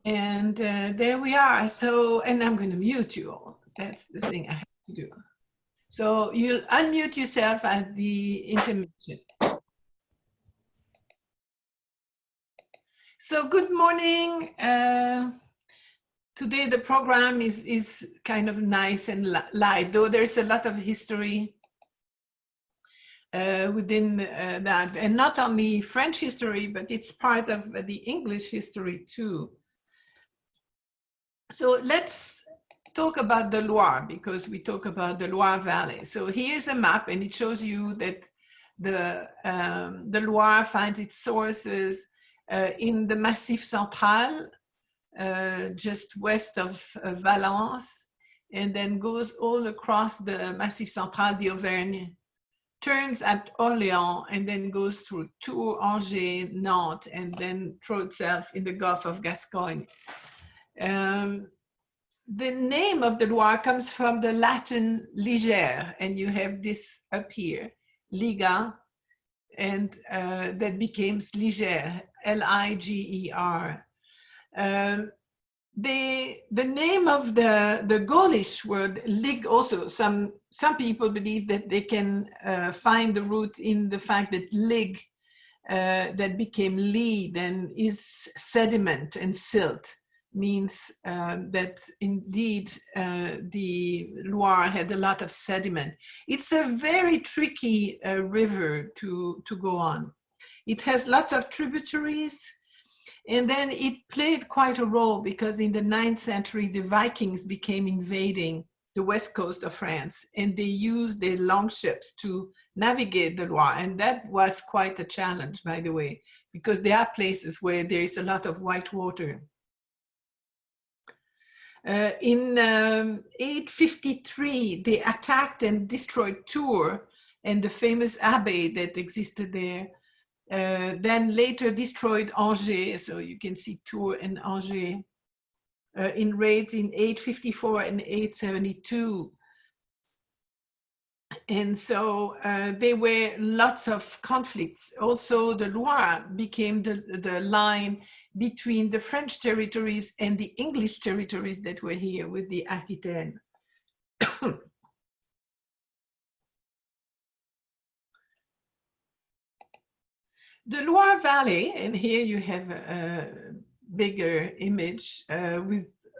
And there we are. So, and I'm going to mute you all. That's the thing I have to do. So you'll unmute yourself at the intermission. So good morning. Today the program is kind of nice and light, though there's a lot of history within that, and not only French history, but it's part of the English history too. So let's talk about the Loire, because we talk about the Loire Valley. So here's a map, and it shows you that the Loire finds its sources in the Massif Central, just west of Valence, and then goes all across the Massif Central, the Auvergne, turns at Orléans, and then goes through Tours, Angers, Nantes, and then throws itself in the Gulf of Gascogne. The name of the Loire comes from the Latin liger, and you have this up here, liga, and that becomes liger, L-I-G-E-R. The name of the Gaulish word lig also, some people believe that they can find the root in the fact that lig, that became li, then is sediment, and silt means that indeed the Loire had a lot of sediment. It's a very tricky river to go on. It has lots of tributaries, and then it played quite a role because in the 9th century, the Vikings became invading the west coast of France, and they used their longships to navigate the Loire. And that was quite a challenge, by the way, because there are places where there is a lot of white water. In 853, they attacked and destroyed Tours and the famous abbey that existed there. Then later destroyed Angers, so you can see Tours and Angers in raids in 854 and 872. And so there were lots of conflicts. Also, the Loire became the line between the French territories and the English territories that were here with the Aquitaine. The Loire Valley, and here you have a bigger image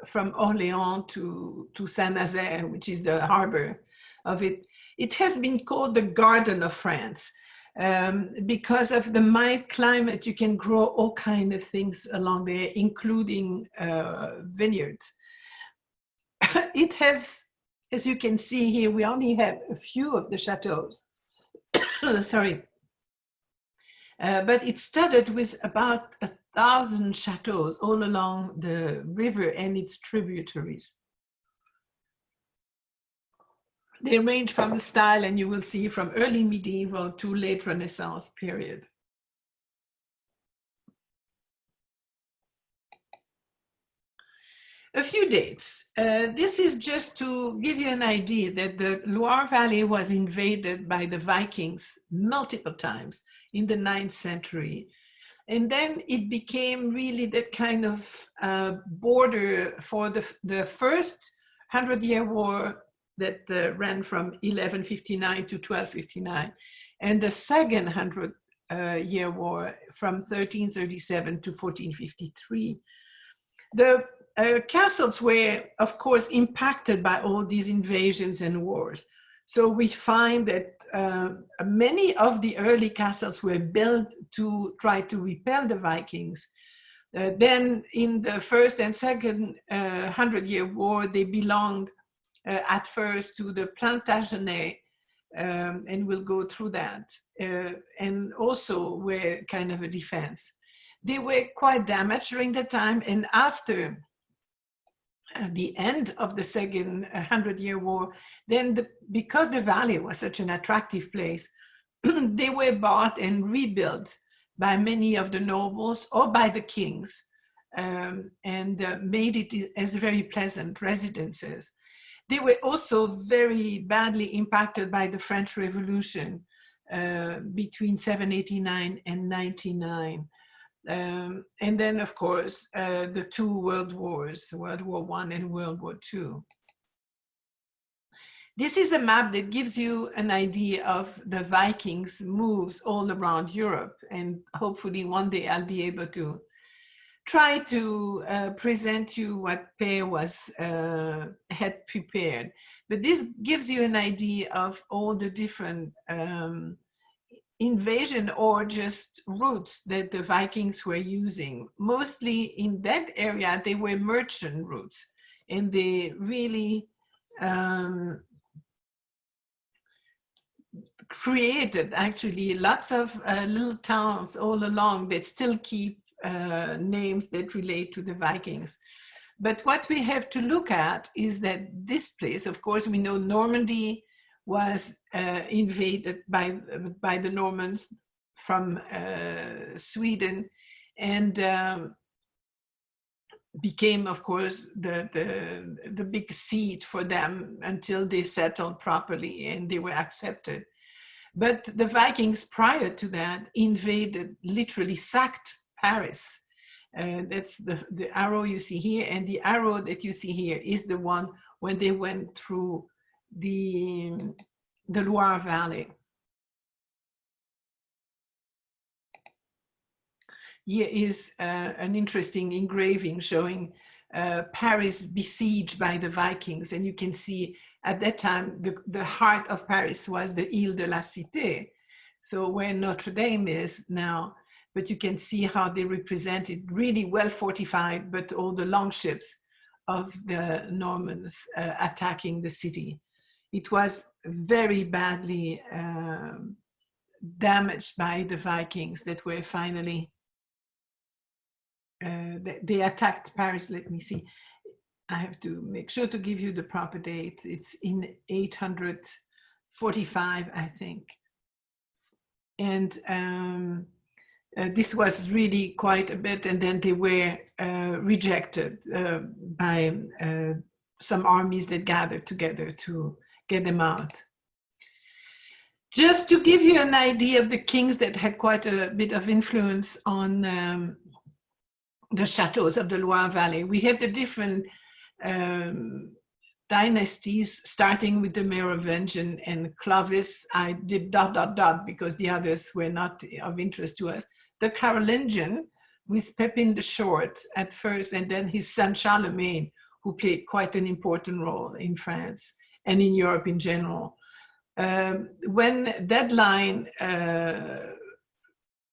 from Orléans to Saint-Nazaire, which is the harbor of it. It has been called the Garden of France. Because of the mild climate, you can grow all kinds of things along there, including vineyards. It has, as you can see here, we only have a few of the chateaux. Sorry. But it started with about 1,000 chateaux all along the river and its tributaries. They range from style, and you will see from early medieval to late Renaissance period. A few dates. This is just to give you an idea that the Loire Valley was invaded by the Vikings multiple times in the 9th century. And then it became really that kind of border for the first 100-year war that ran from 1159 to 1259, and the second 100-year war from 1337 to 1453. The castles were, of course, impacted by all these invasions and wars. So we find that many of the early castles were built to try to repel the Vikings. Then in the first and second 100-year war, they belonged at first to the Plantagenets, and we'll go through that, and also were kind of a defense. They were quite damaged during the time, and after the end of the second 100-year war, then because the valley was such an attractive place, they were bought and rebuilt by many of the nobles or by the kings, and made it as very pleasant residences. They were also very badly impacted by the French Revolution between 789 and 99. And then, of course, the two world wars, World War I and World War II. This is a map that gives you an idea of the Vikings' moves all around Europe. And hopefully one day I'll be able to try to present you what Per had prepared. But this gives you an idea of all the different invasion or just routes that the Vikings were using. Mostly in that area, they were merchant routes, and they really created actually lots of little towns all along that still keep names that relate to the Vikings. But what we have to look at is that this place, of course, we know Normandy was invaded by the Normans from Sweden, and became, of course, the big seat for them until they settled properly and they were accepted. But the Vikings prior to that invaded, literally sacked Paris. That's the arrow you see here, and the arrow that you see here is the one when they went through the Loire Valley. Here is an interesting engraving showing Paris besieged by the Vikings, and you can see at that time the heart of Paris was the Ile de la Cité, so where Notre Dame is now. But you can see how they represented really well fortified, but all the longships of the Normans attacking the city. It was very badly damaged by the Vikings that were finally, they attacked Paris. Let me see. I have to make sure to give you the proper date. It's in 845, I think. And this was really quite a bit, and then they were rejected by some armies that gathered together to get them out. Just to give you an idea of the kings that had quite a bit of influence on the chateaux of the Loire Valley, we have the different dynasties, starting with the Merovingian and Clovis. I did ... because the others were not of interest to us. The Carolingian, with Pepin the Short at first, and then his son Charlemagne, who played quite an important role in France and in Europe in general. When that line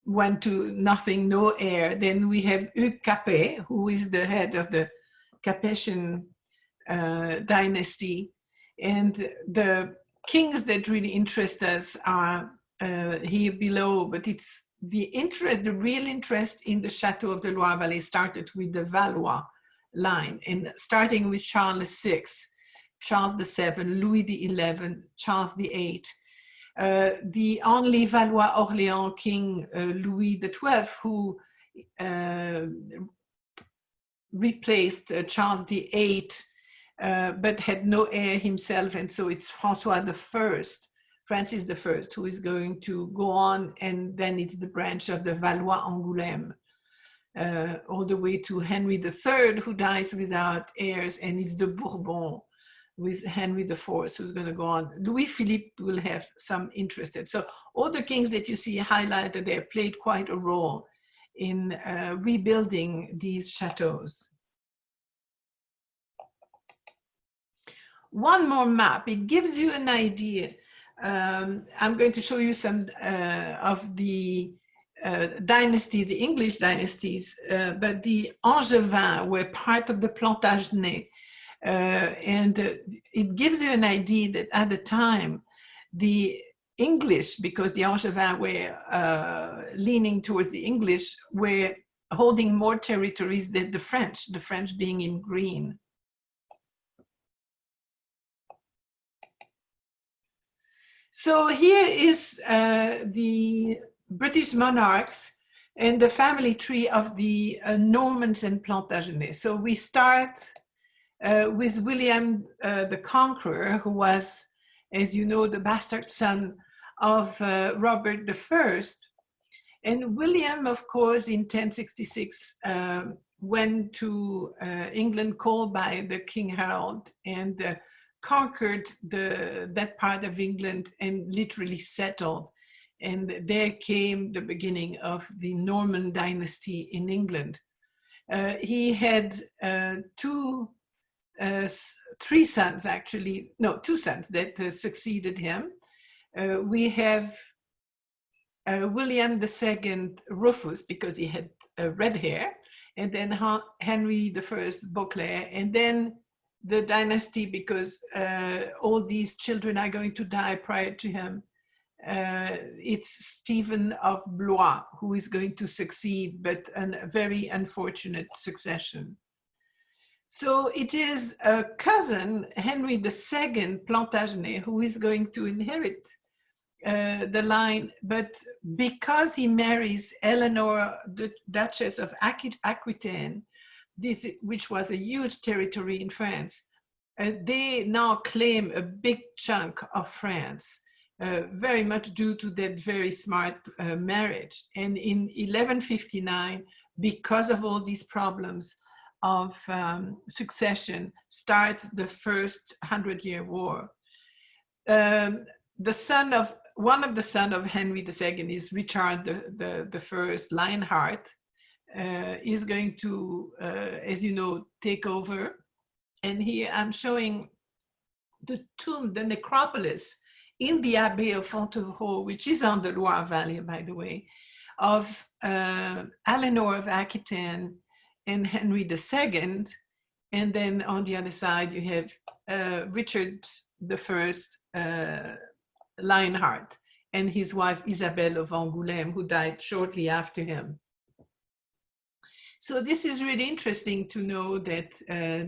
went to nothing, no heir, then we have Hugues Capet, who is the head of the Capetian dynasty. And the kings that really interest us are here below, but it's the real interest in the Chateau of the Loire Valley started with the Valois line, and starting with Charles VI, Charles VII, Louis XI, Charles VIII. The only Valois-Orléans king, Louis XII, who replaced Charles VIII, but had no heir himself, and so it's Francis I, who is going to go on, and then it's the branch of the Valois-Angoulême, all the way to Henry III, who dies without heirs, and it's the Bourbon with Henry IV, who's going to go on. Louis-Philippe will have some interest. So all the kings that you see highlighted there played quite a role in rebuilding these chateaux. One more map, it gives you an idea. I'm going to show you some of the dynasty, the English dynasties, but the Angevins were part of the Plantagenets. And it gives you an idea that at the time, the English, because the Angevins were leaning towards the English, were holding more territories than the French being in green. So here is the British monarchs and the family tree of the Normans and Plantagenets. So we start with William the Conqueror, who was, as you know, the bastard son of Robert I. And William, of course, in 1066, went to England, called by the King Harold, and conquered that part of England and literally settled. And there came the beginning of the Norman dynasty in England. He had three sons, actually, no, two sons that succeeded him. We have William II Rufus, because he had red hair, and then Henry I Beauclerc, and then the dynasty, because all these children are going to die prior to him. It's Stephen of Blois who is going to succeed, but a very unfortunate succession. So it is a cousin, Henry II Plantagenet, who is going to inherit the line, but because he marries Eleanor, the Duchess of Aquitaine, which was a huge territory in France, they now claim a big chunk of France, very much due to that very smart marriage. And in 1159, because of all these problems of succession, starts the first 100-year war. One of the sons of Henry II is Richard the First, Lionheart, is going to, as you know, take over. And here I'm showing the tomb, the necropolis in the Abbey of Fontevraud, which is on the Loire Valley, by the way, of Eleanor of Aquitaine and Henry II. And then on the other side, you have Richard I, Lionheart, and his wife Isabelle of Angoulême, who died shortly after him. So this is really interesting to know that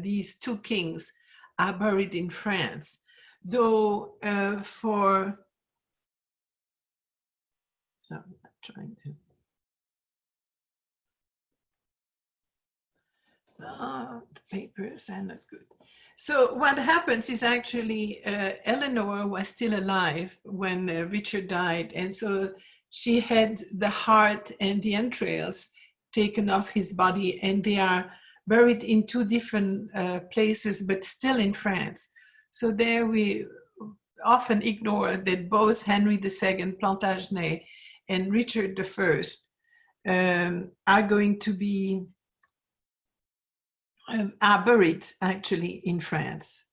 these two kings are buried in France, though so I'm trying to, the papers are not good. So what happens is actually Eleanor was still alive when Richard died, and so she had the heart and the entrails taken off his body, and they are buried in two different places, but still in France. So there we often ignore that both Henry II Plantagenet and Richard I are going to be are buried actually in France.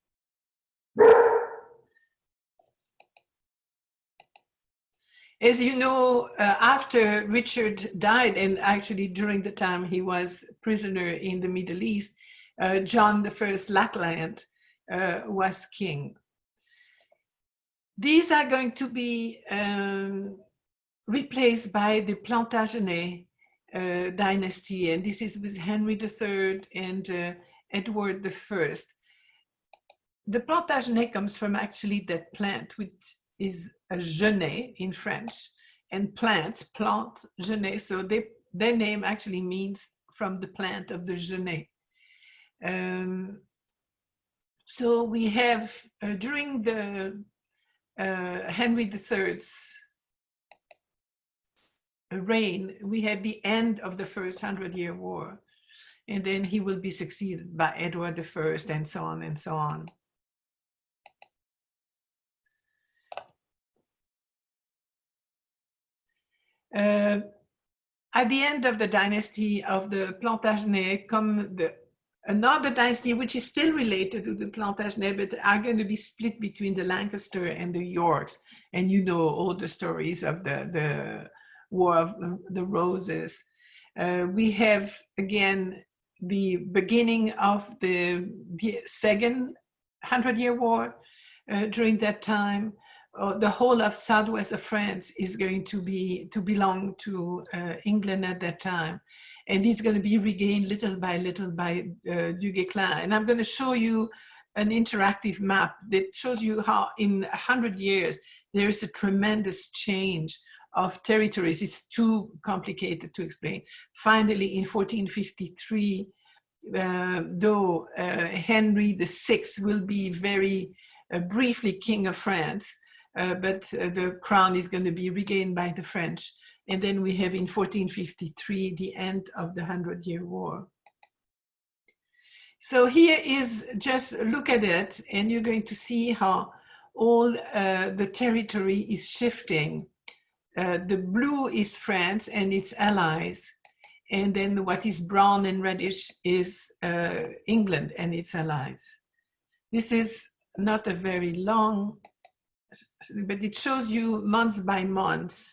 As you know, after Richard died, and actually during the time he was prisoner in the Middle East, John I Lackland was king. These are going to be replaced by the Plantagenet dynasty, and this is with Henry III and Edward I. The Plantagenet comes from actually that plant, which is a genêt in French, and plante genêt, so their name actually means from the plant of the genêt. So we have, during the Henry III's reign, we have the end of the first 100-year war, and then he will be succeeded by Edward I, and so on and so on. At the end of the dynasty of the Plantagenet come another dynasty which is still related to the Plantagenet, but are going to be split between the Lancaster and the Yorks. And you know all the stories of the War of the Roses. We have, again, the beginning of the second 100-year war. During that time, the whole of southwest of France is going to belong to England at that time. And it's going to be regained little by little by Du Guesclin. And I'm going to show you an interactive map that shows you how in 100 years, there is a tremendous change of territories. It's too complicated to explain. Finally, in 1453, though Henry VI will be very briefly king of France, but the crown is going to be regained by the French. And then we have in 1453, the end of the 100-Year War. So here is, just look at it, and you're going to see how all the territory is shifting. The blue is France and its allies. And then what is brown and reddish is England and its allies. This is not a very long, but it shows you month by month.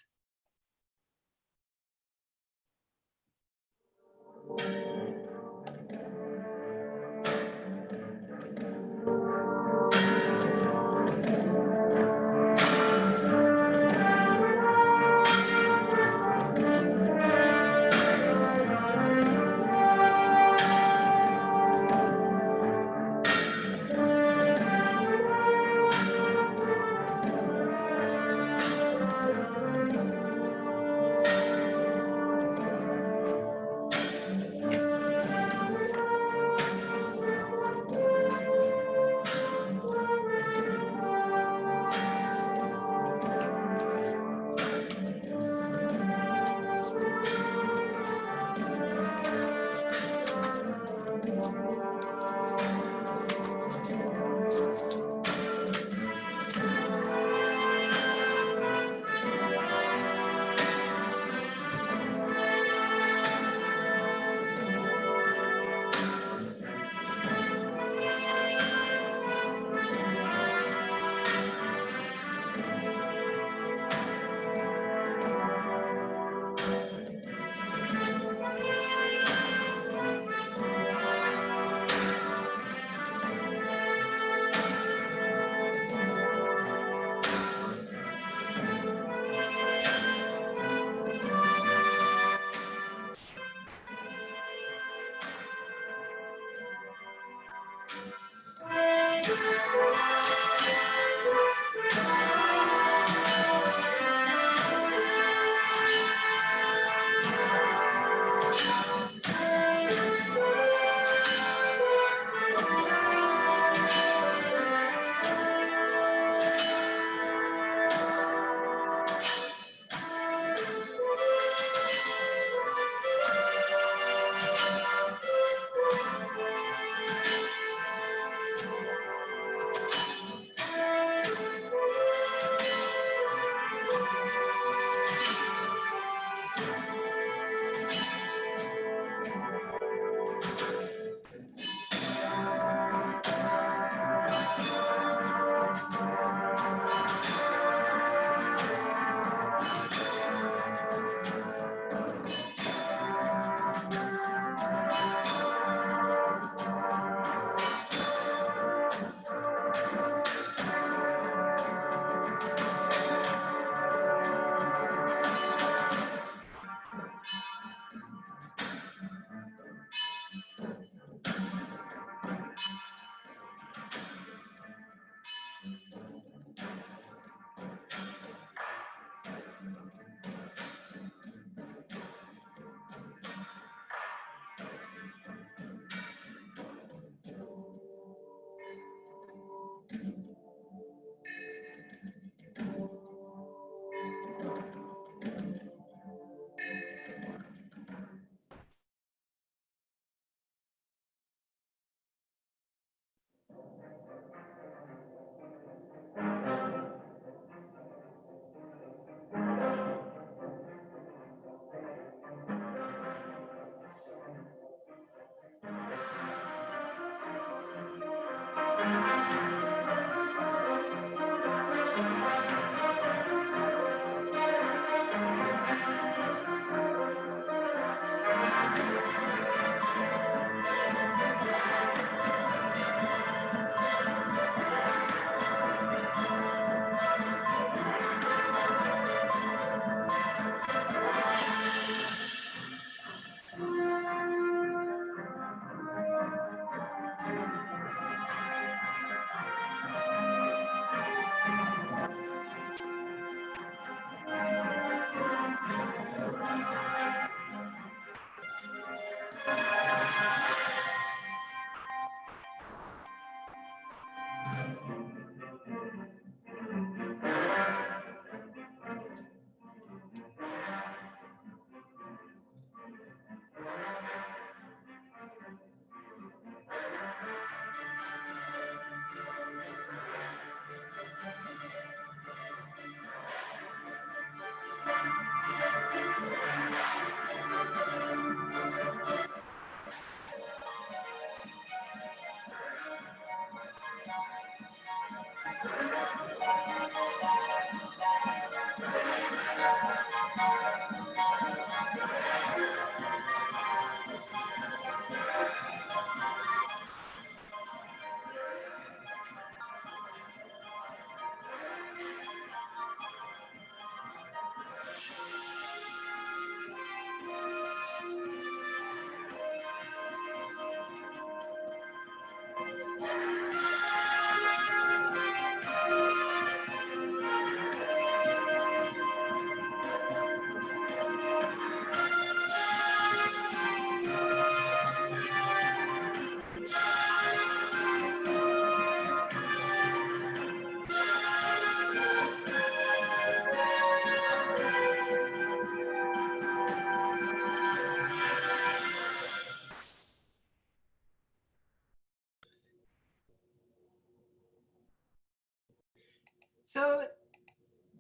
So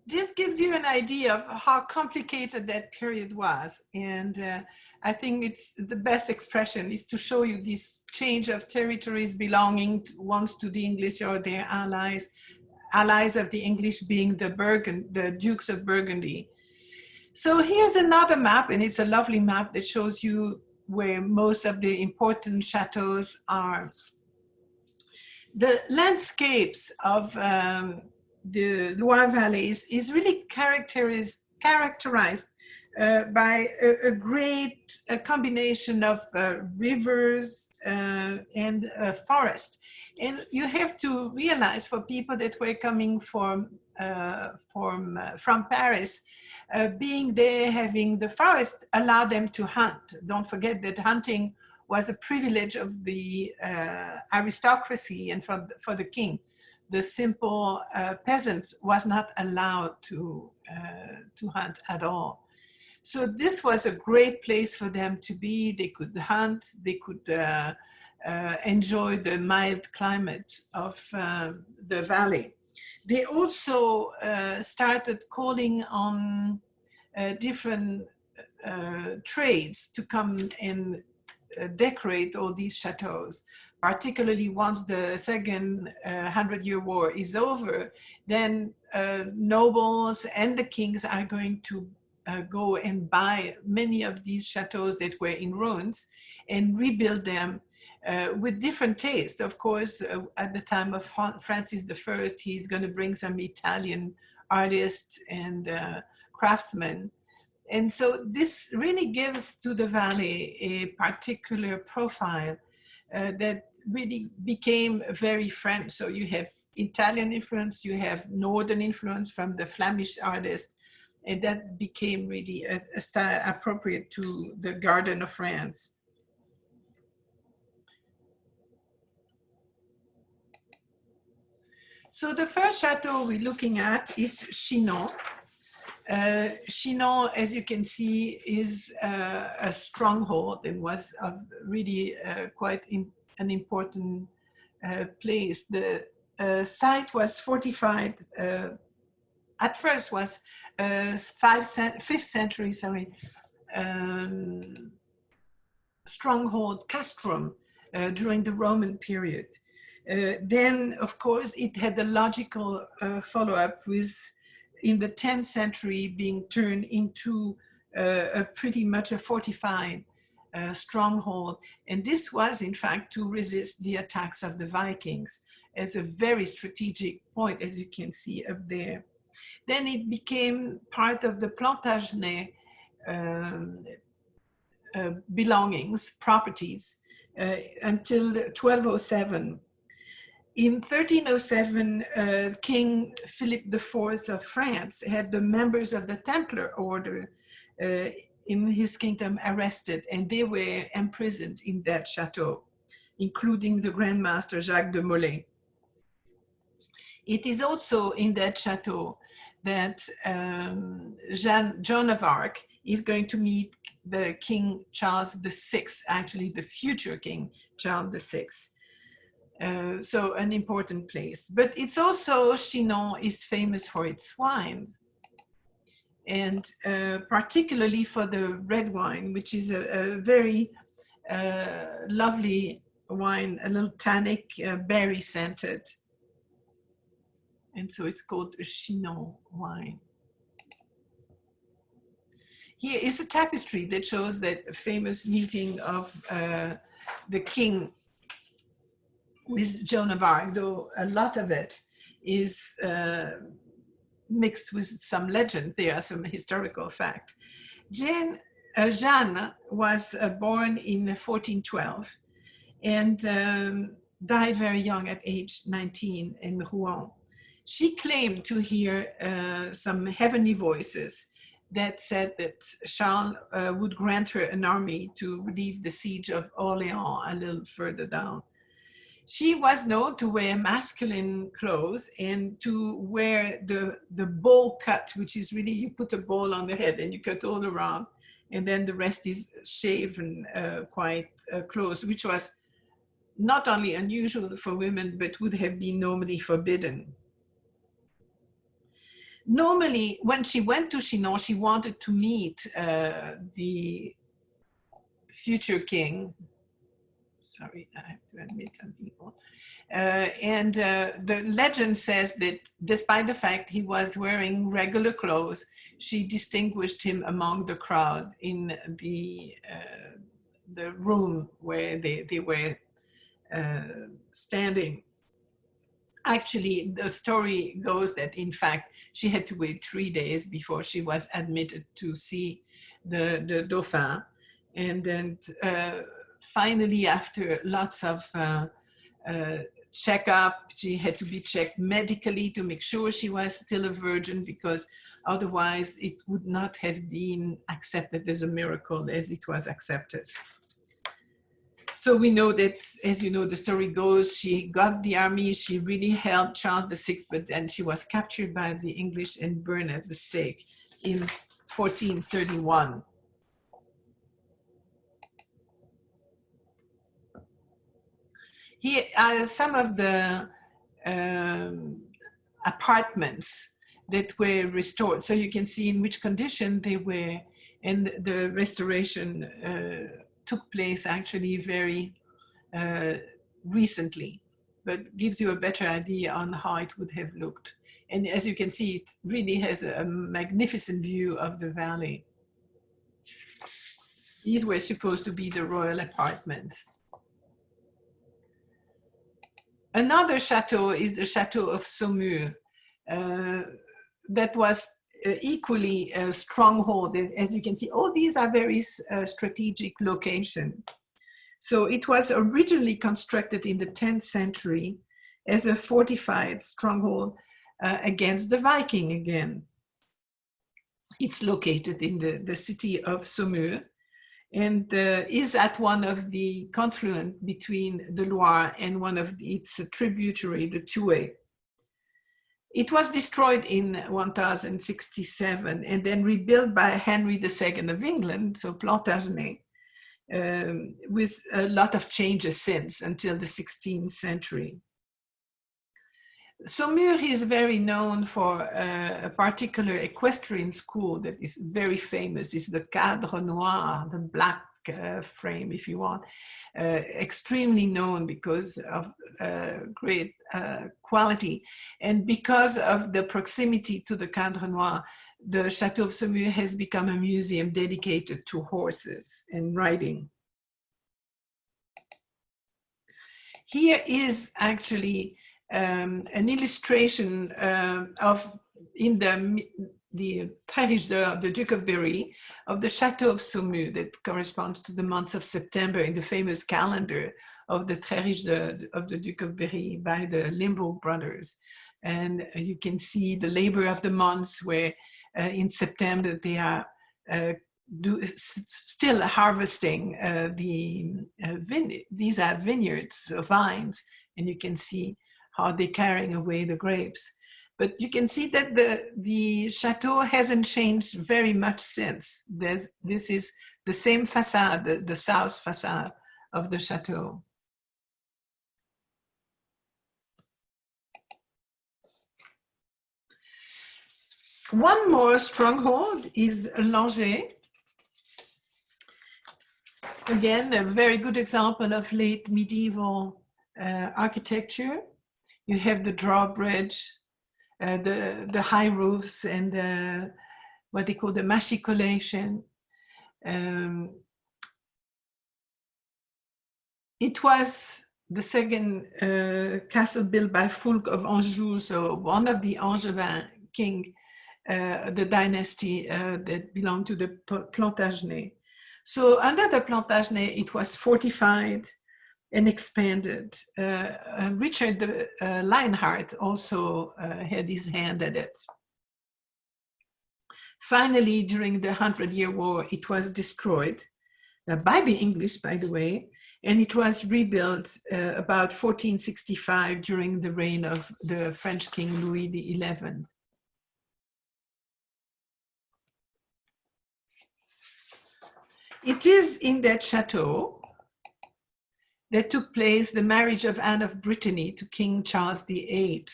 this gives you an idea of how complicated that period was. And I think it's the best expression is to show you this change of territories belonging once to the English or their allies, allies of the English being the Dukes of Burgundy. So here's another map, and it's a lovely map that shows you where most of the important chateaux are. The landscapes of the Loire Valley is really characterized by a great combination of rivers and forest. And you have to realize, for people that were coming from Paris, being there, having the forest allowed them to hunt. Don't forget that hunting was a privilege of the aristocracy and for the king. The simple peasant was not allowed to hunt at all. So this was a great place for them to be. They could hunt, they could enjoy the mild climate of the valley. They also started calling on different trades to come and decorate all these chateaux, particularly once the second 100-year war is over. Then nobles and the kings are going to go and buy many of these chateaux that were in ruins and rebuild them with different tastes. Of course, at the time of Francis I, he's going to bring some Italian artists and craftsmen. And so this really gives to the valley a particular profile that really became very French. So you have Italian influence, you have Northern influence from the Flemish artists, and that became really a style appropriate to the Garden of France. So the first chateau we're looking at is Chinon. Chinon, as you can see, is a stronghold and was really quite an important place. The site was fortified. At first was 5th century, stronghold castrum during the Roman period. Then, of course, it had a logical follow-up with, in the 10th century, being turned into a pretty much a fortified stronghold. And this was, in fact, to resist the attacks of the Vikings as a very strategic point, as you can see up there. Then it became part of the Plantagenet belongings, properties, until 1207. In 1307, King Philip IV of France had the members of the Templar order in his kingdom arrested, and they were imprisoned in that chateau, including the Grand Master Jacques de Molay. It is also in that chateau that Joan of Arc is going to meet the King Charles VI, actually the future King Charles VI. So an important place. But it's also, Chinon is famous for its wines, and particularly for the red wine, which is a very lovely wine, a little tannic, berry scented. And so it's called a Chinon wine. Here is a tapestry that shows that famous meeting of the king with Joan of Arc, though a lot of it is mixed with some legend. There are some historical fact. Jeanne was born in 1412 and died very young at age 19 in Rouen. She claimed to hear some heavenly voices that said that Charles would grant her an army to relieve the siege of Orléans a little further down. She was known to wear masculine clothes and to wear the bowl cut, which is really, you put a bowl on the head and you cut all around, and then the rest is shaven quite close, which was not only unusual for women, but would have been normally forbidden. Normally, when she went to Chinon, she wanted to meet the future king. Sorry, I have to admit some people. The legend says that despite the fact he was wearing regular clothes, she distinguished him among the crowd in the room where they were standing. Actually, the story goes that, in fact, she had to wait 3 days before she was admitted to see the Dauphin. And then finally, after lots of checkup, she had to be checked medically to make sure she was still a virgin, because otherwise it would not have been accepted as a miracle as it was accepted. So we know that, as you know, the story goes, she got the army, she really helped Charles VI, but then she was captured by the English and burned at the stake in 1431. Here are some of the apartments that were restored. So you can see in which condition they were, and the restoration took place actually very recently, but gives you a better idea on how it would have looked. And as you can see, it really has a magnificent view of the valley. These were supposed to be the royal apartments. Another chateau is the Chateau of Saumur. That was equally a stronghold. As you can see, all these are very strategic locations. So it was originally constructed in the 10th century as a fortified stronghold against the Viking again. It's located in the city of Saumur, and is at one of the confluence between the Loire and one of its tributary, the Chateaux. It was destroyed in 1067 and then rebuilt by Henry II of England, so Plantagenet, with a lot of changes since, until the 16th century. Saumur is very known for a particular equestrian school that is very famous. It's the Cadre Noir, the black frame, if you want, extremely known because of great quality. And because of the proximity to the Cadre Noir, the Chateau of Saumur has become a museum dedicated to horses and riding. Here is actually an illustration of, in the Tréricheur of the Duke of Berry, of the Chateau of Saumur that corresponds to the months of September in the famous calendar of the Tréricheur of the Duke of Berry by the Limbourg brothers. And you can see the labor of the months where in September they are still harvesting these are vineyards, vines, and you can see how they're carrying away the grapes. But you can see that the chateau hasn't changed very much since. This is the same facade, the south facade of the chateau. One more stronghold is Langeais. Again, a very good example of late medieval architecture. You have the drawbridge, the high roofs, and what they call the machicolation. It was the second castle built by Fulk of Anjou, so one of the Angevin king, the dynasty that belonged to the Plantagenet. So under the Plantagenet, it was fortified and expanded. Richard Lionheart also had his hand at it. Finally, during the 100-Year War, it was destroyed by the English, by the way, and it was rebuilt about 1465 during the reign of the French King Louis XI. It is in that chateau that took place the marriage of Anne of Brittany to King Charles VIII.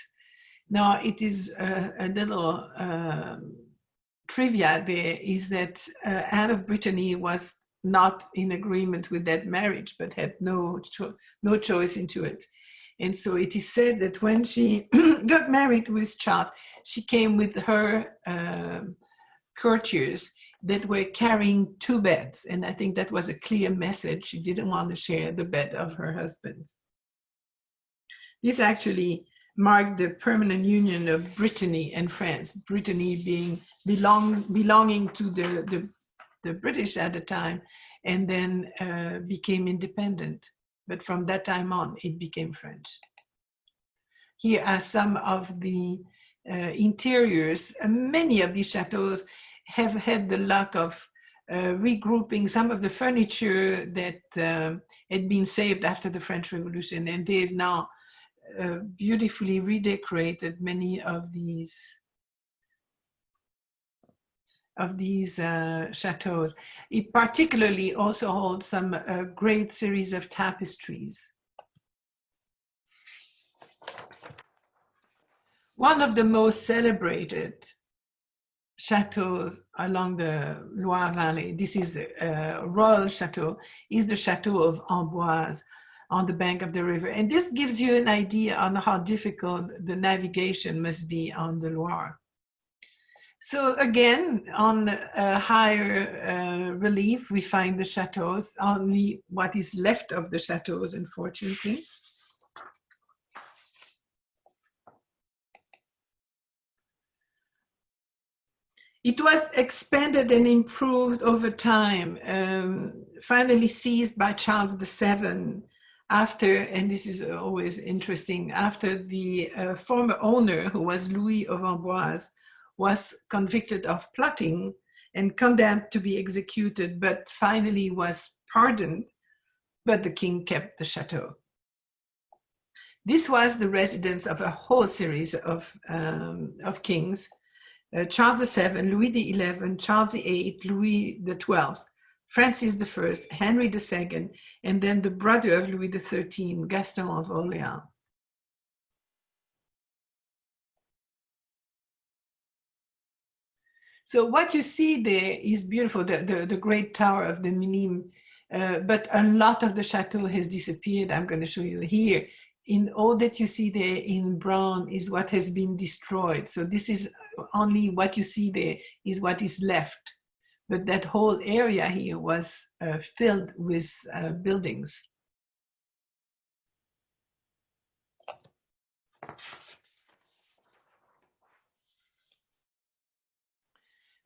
Now, it is a little trivia there is that Anne of Brittany was not in agreement with that marriage, but had no choice into it. And so it is said that when she got married with Charles, she came with her courtiers that were carrying 2 beds. And I think that was a clear message. She didn't want to share the bed of her husband. This actually marked the permanent union of Brittany and France, Brittany being belonging to the British at the time, and then became independent. But from that time on, it became French. Here are some of the interiors. Many of these chateaux have had the luck of regrouping some of the furniture that had been saved after the French Revolution, and they've now beautifully redecorated many of these chateaux. It particularly also holds some great series of tapestries. One of the most celebrated chateaux along the Loire Valley, this is the royal chateau, is the Chateau of Amboise on the bank of the river. And this gives you an idea on how difficult the navigation must be on the Loire. So again, on a higher relief, we find the chateaux, only what is left of the chateaux, unfortunately. It was expanded and improved over time, finally seized by Charles VII after, and this is always interesting, after the former owner, who was Louis of Amboise, was convicted of plotting and condemned to be executed, but finally was pardoned, but the king kept the chateau. This was the residence of a whole series of kings, Charles VII, Louis XI, Charles VIII, Louis XII, Francis I, Henry II, and then the brother of Louis XIII, Gaston of Orléans. So what you see there is beautiful, the great tower of the millennium, but a lot of the chateau has disappeared. I'm going to show you here. In all that you see there in brown is what has been destroyed. So this is only what you see there is what is left. But that whole area here was filled with buildings.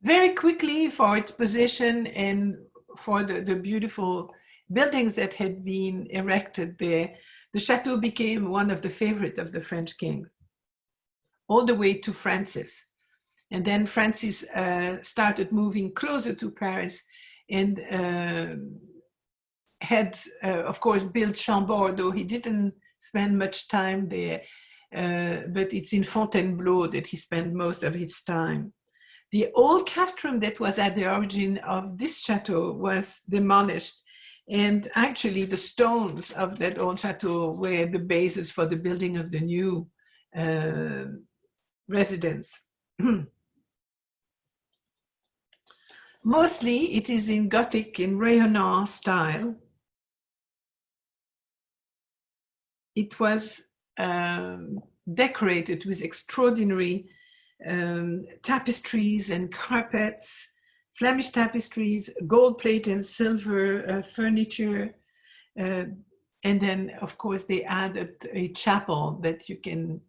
Very quickly, for its position and for the beautiful buildings that had been erected there, the chateau became one of the favorites of the French kings, all the way to Francis. And then Francis started moving closer to Paris and had, of course, built Chambord, though he didn't spend much time there, but it's in Fontainebleau that he spent most of his time. The old castrum that was at the origin of this chateau was demolished. And actually the stones of that old chateau were the basis for the building of the new residence. Mostly it is in Gothic, in Rayonnant style. It was decorated with extraordinary tapestries and carpets, Flemish tapestries, gold plate and silver furniture. And then, of course, they added a chapel that you can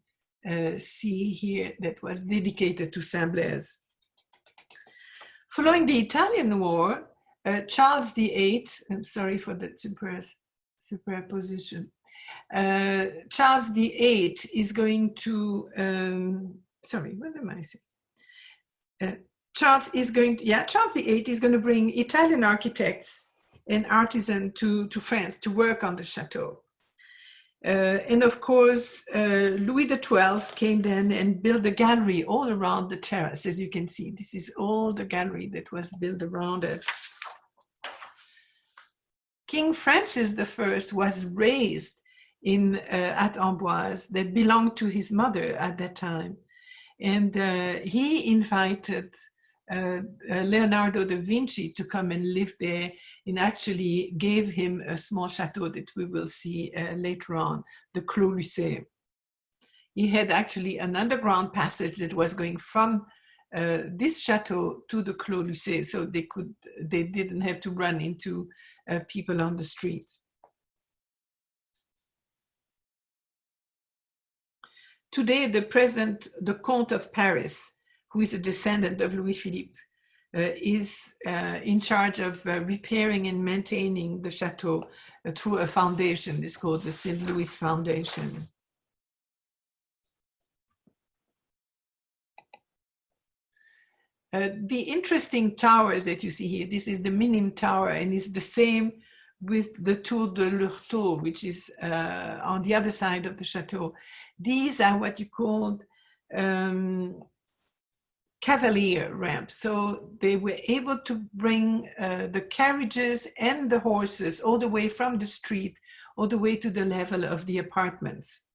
see here that was dedicated to Saint Blaise. Following the Italian War, Charles VIII, I'm sorry for that superposition, Charles VIII is going to, sorry, what am I saying? Charles VIII is going to bring Italian architects and artisans to France to work on the chateau. And of course, Louis XII came then and built a gallery all around the terrace. As you can see, this is all the gallery that was built around it. King Francis I was raised at Amboise that belonged to his mother at that time. And he invited Leonardo da Vinci to come and live there, and actually gave him a small chateau that we will see later on, the Clos-Lucé. He had actually an underground passage that was going from this chateau to the Clos-Lucé, so they didn't have to run into people on the street. Today, the Comte of Paris, who is a descendant of Louis Philippe, is in charge of repairing and maintaining the chateau through a foundation. It's called the St. Louis Foundation. The interesting towers that you see here, this is the Millennium Tower, and it's the same with the Tour de l'Urteau, which is on the other side of the chateau. These are what you call cavalier ramps. So they were able to bring the carriages and the horses all the way from the street, all the way to the level of the apartments.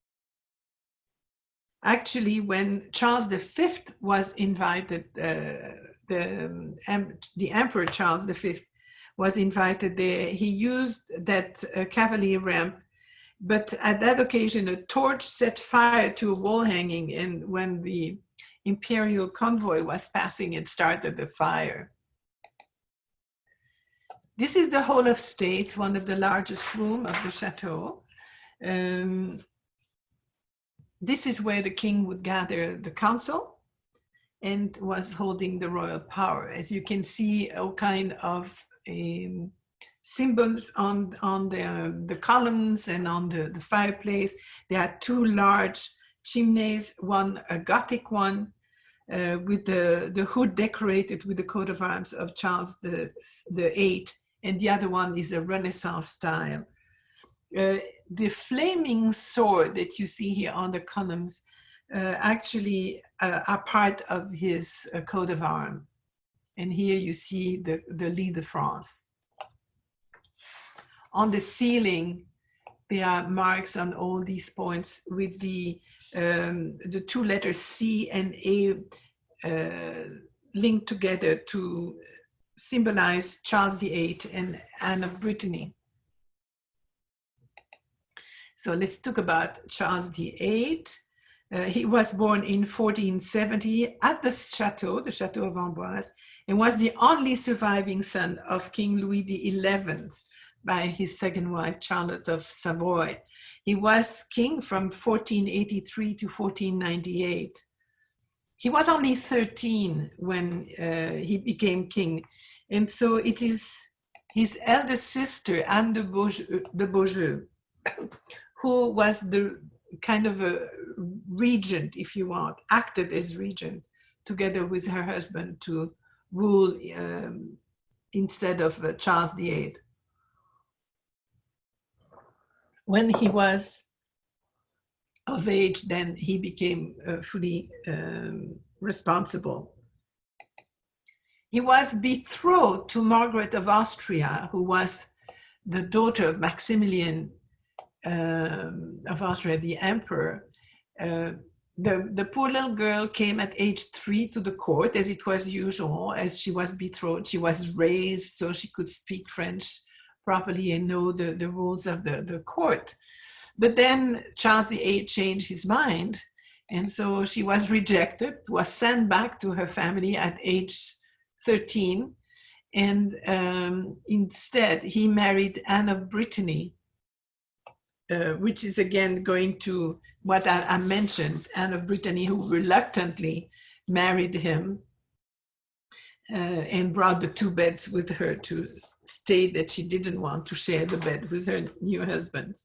Actually, when Charles V was invited, the Emperor Charles V was invited there, he used that cavalier ramp, but at that occasion, a torch set fire to a wall hanging, and when the imperial convoy was passing, it started the fire. This is the Hall of State, one of the largest rooms of the chateau. This is where the king would gather the council and was holding the royal power. As you can see, all kind of symbols on the columns and on the fireplace. There are two large chimneys, one a Gothic one with the hood decorated with the coat of arms of Charles VIII, and the other one is a Renaissance style. The flaming sword that you see here on the columns actually are part of his coat of arms. And here you see the Lis de France. On the ceiling, there are marks on all these points with the two letters C and A linked together to symbolize Charles VIII and Anne of Brittany. So let's talk about Charles VIII. He was born in 1470 at the Chateau of Amboise, and was the only surviving son of King Louis XI by his second wife, Charlotte of Savoy. He was king from 1483 to 1498. He was only 13 when he became king, and so it is his elder sister, Anne de Beaujeu, who was the kind of a regent, if you want, acted as regent together with her husband to rule instead of Charles VIII. When he was of age, then he became fully responsible. He was betrothed to Margaret of Austria, who was the daughter of Maximilian of Austria, the emperor. The poor little girl came at age 3 to the court, as it was usual. As she was betrothed, she was raised so she could speak French properly and know the rules of the court. But then Charles VIII changed his mind, and so she was rejected, was sent back to her family at age 13, and instead he married Anne of Brittany, which is again going to what I mentioned, Anne of Brittany, who reluctantly married him and brought the 2 beds with her to state that she didn't want to share the bed with her new husband.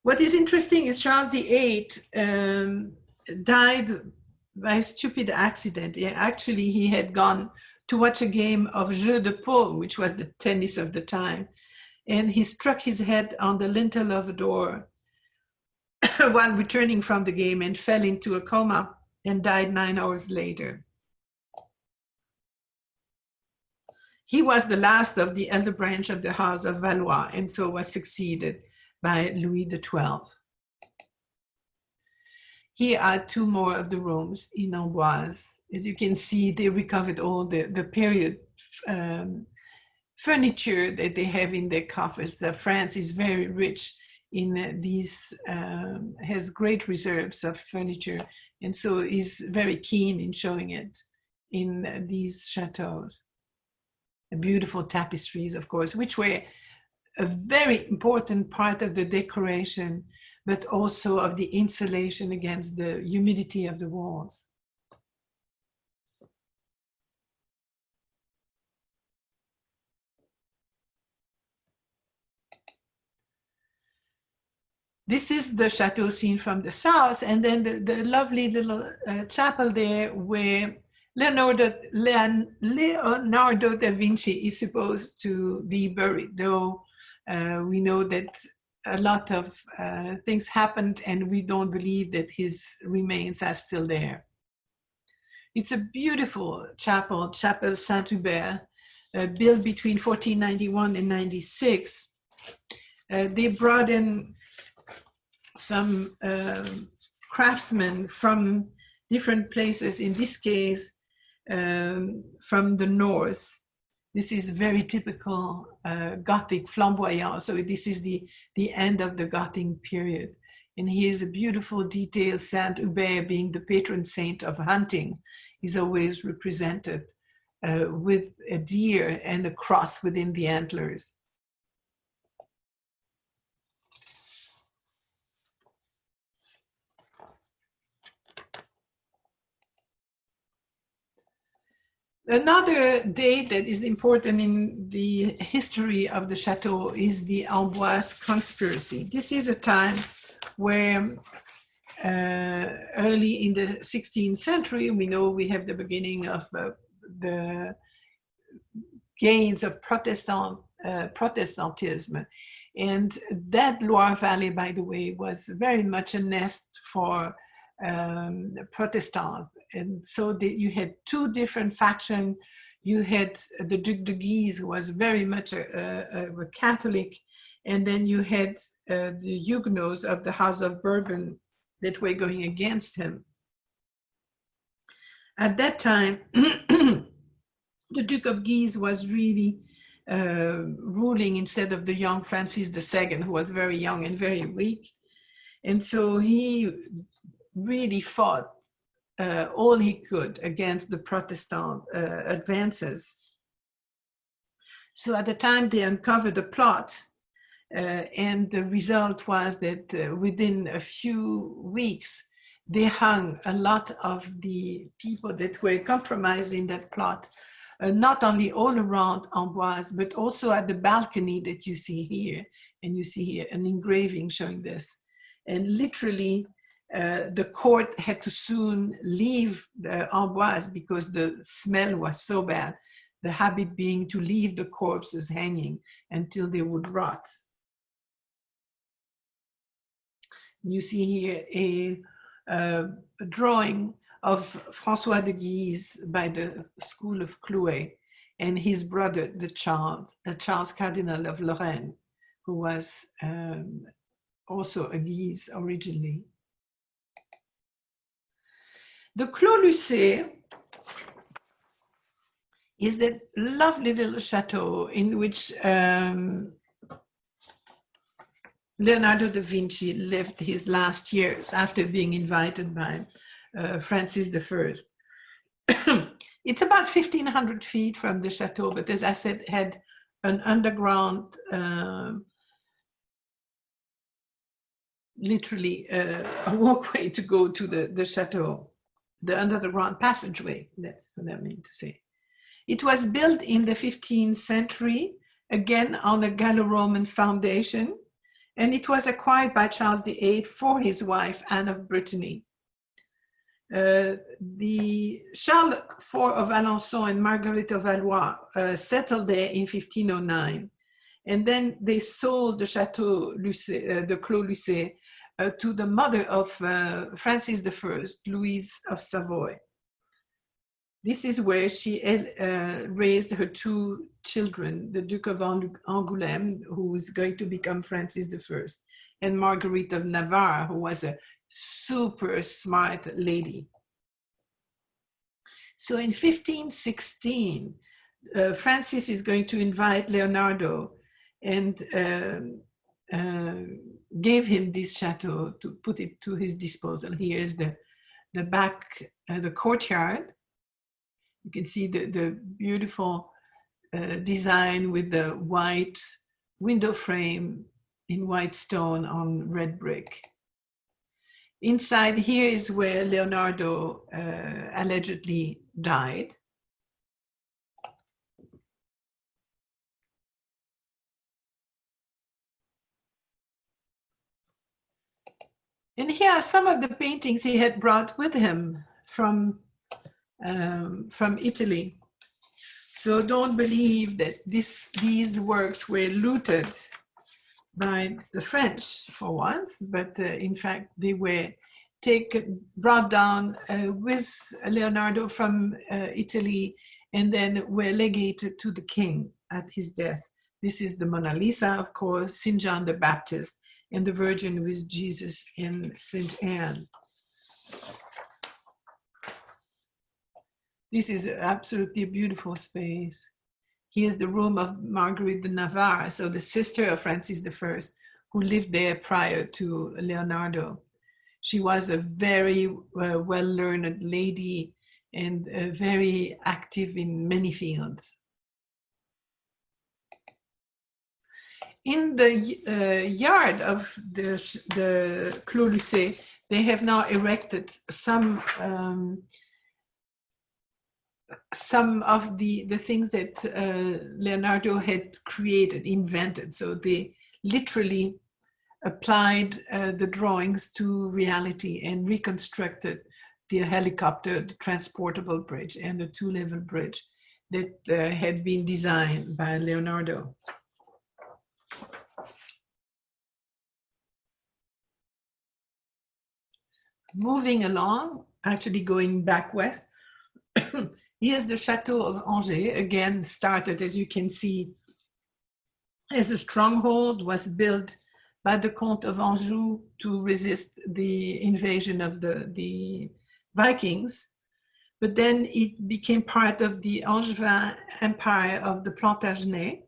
What is interesting is Charles VIII died by a stupid accident. Actually, he had gone to watch a game of jeu de paume, which was the tennis of the time, and he struck his head on the lintel of a door while returning from the game and fell into a coma and died 9 hours later. he was the last of the elder branch of the House of Valois, and so was succeeded by Louis XII. Here are two more of the rooms in Amboise. As you can see, they recovered all the period furniture that they have in their coffers. France is very rich in these, has great reserves of furniture, and so is very keen in showing it in these chateaux. Beautiful tapestries, of course, which were a very important part of the decoration, but also of the insulation against the humidity of the walls. This is the chateau seen from the south, and then the lovely little chapel there where Leonardo da Vinci is supposed to be buried, though we know that a lot of things happened and we don't believe that his remains are still there. It's a beautiful chapel, Chapel Saint-Hubert, built between 1491 and 96. They brought in some craftsmen from different places, in this case, from the north. This is very typical Gothic flamboyant. So this is the end of the Gothic period. And here's a beautiful detail. Saint Hubert, being the patron saint of hunting, is always represented with a deer and a cross within the antlers. Another date that is important in the history of the chateau is the Amboise conspiracy. This is a time where early in the 16th century, we know we have the beginning of the gains of Protestantism. And that Loire Valley, by the way, was very much a nest for Protestants. And so you had two different factions. You had the Duc de Guise, who was very much a Catholic, and then you had the Huguenots of the House of Bourbon that were going against him. At that time, the Duke of Guise was really ruling instead of the young Francis II, who was very young and very weak. And so he really fought all he could against the Protestant advances. So at the time they uncovered a plot, and the result was that within a few weeks, they hung a lot of the people that were compromised in that plot, not only all around Amboise, but also at the balcony that you see here. And you see here an engraving showing this. And literally, the court had to soon leave the Amboise because the smell was so bad, the habit being to leave the corpses hanging until they would rot. You see here a drawing of François de Guise by the school of Cloux and his brother, the Charles Cardinal of Lorraine, who was also a Guise originally. The Clos-Lucé is that lovely little chateau in which Leonardo da Vinci lived his last years after being invited by Francis I. It's about 1,500 feet from the chateau, but as I said, had an underground, literally a walkway to go to the chateau, the underground passageway, that's what I mean to say. It was built in the 15th century, again on a Gallo-Roman foundation, and it was acquired by Charles VIII for his wife, Anne of Brittany. The Charles IV of Alençon and Marguerite of Valois settled there in 1509, and then they sold the Chateau, the Clos-Lucé, to the mother of Francis I, Louise of Savoy. This is where she raised her two children, the Duke of Angoulême, who is going to become Francis I, and Marguerite of Navarre, who was a super smart lady. So in 1516, Francis is going to invite Leonardo and gave him this chateau to put it to his disposal. Here's the back, the courtyard. You can see the beautiful design with the white window frame in white stone on red brick. Inside here is where Leonardo allegedly died. And here are some of the paintings he had brought with him from Italy. So don't believe that these works were looted by the French for once, but in fact they were brought down with Leonardo from Italy, and then were legated to the king at his death. This is the Mona Lisa, of course, St. John the Baptist, and the Virgin with Jesus and St. Anne. This is absolutely a beautiful space. Here's the room of Marguerite de Navarre, so the sister of Francis I, who lived there prior to Leonardo. She was a very well-learned lady and very active in many fields. In the yard of the Clos-Lucé, they have now erected some of the things that Leonardo had created, invented. So they literally applied the drawings to reality and reconstructed the helicopter, the transportable bridge, and the two-level bridge that had been designed by Leonardo. Moving along, actually going back west, here's the Chateau of Langeais, again started, as you can see, as a stronghold, was built by the Count of Anjou to resist the invasion of the Vikings. But then it became part of the Angevin Empire of the Plantagenets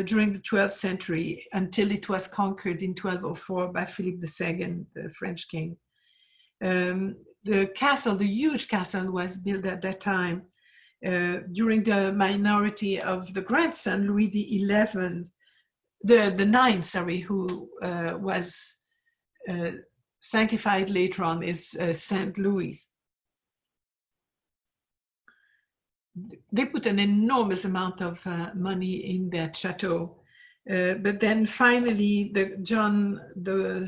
during the 12th century, until it was conquered in 1204 by Philip II, the French king. The castle, the huge castle, was built at that time during the minority of the grandson, Louis XI, the ninth, sorry, who was sanctified later on as Saint Louis. They put an enormous amount of money in that chateau, but then finally John II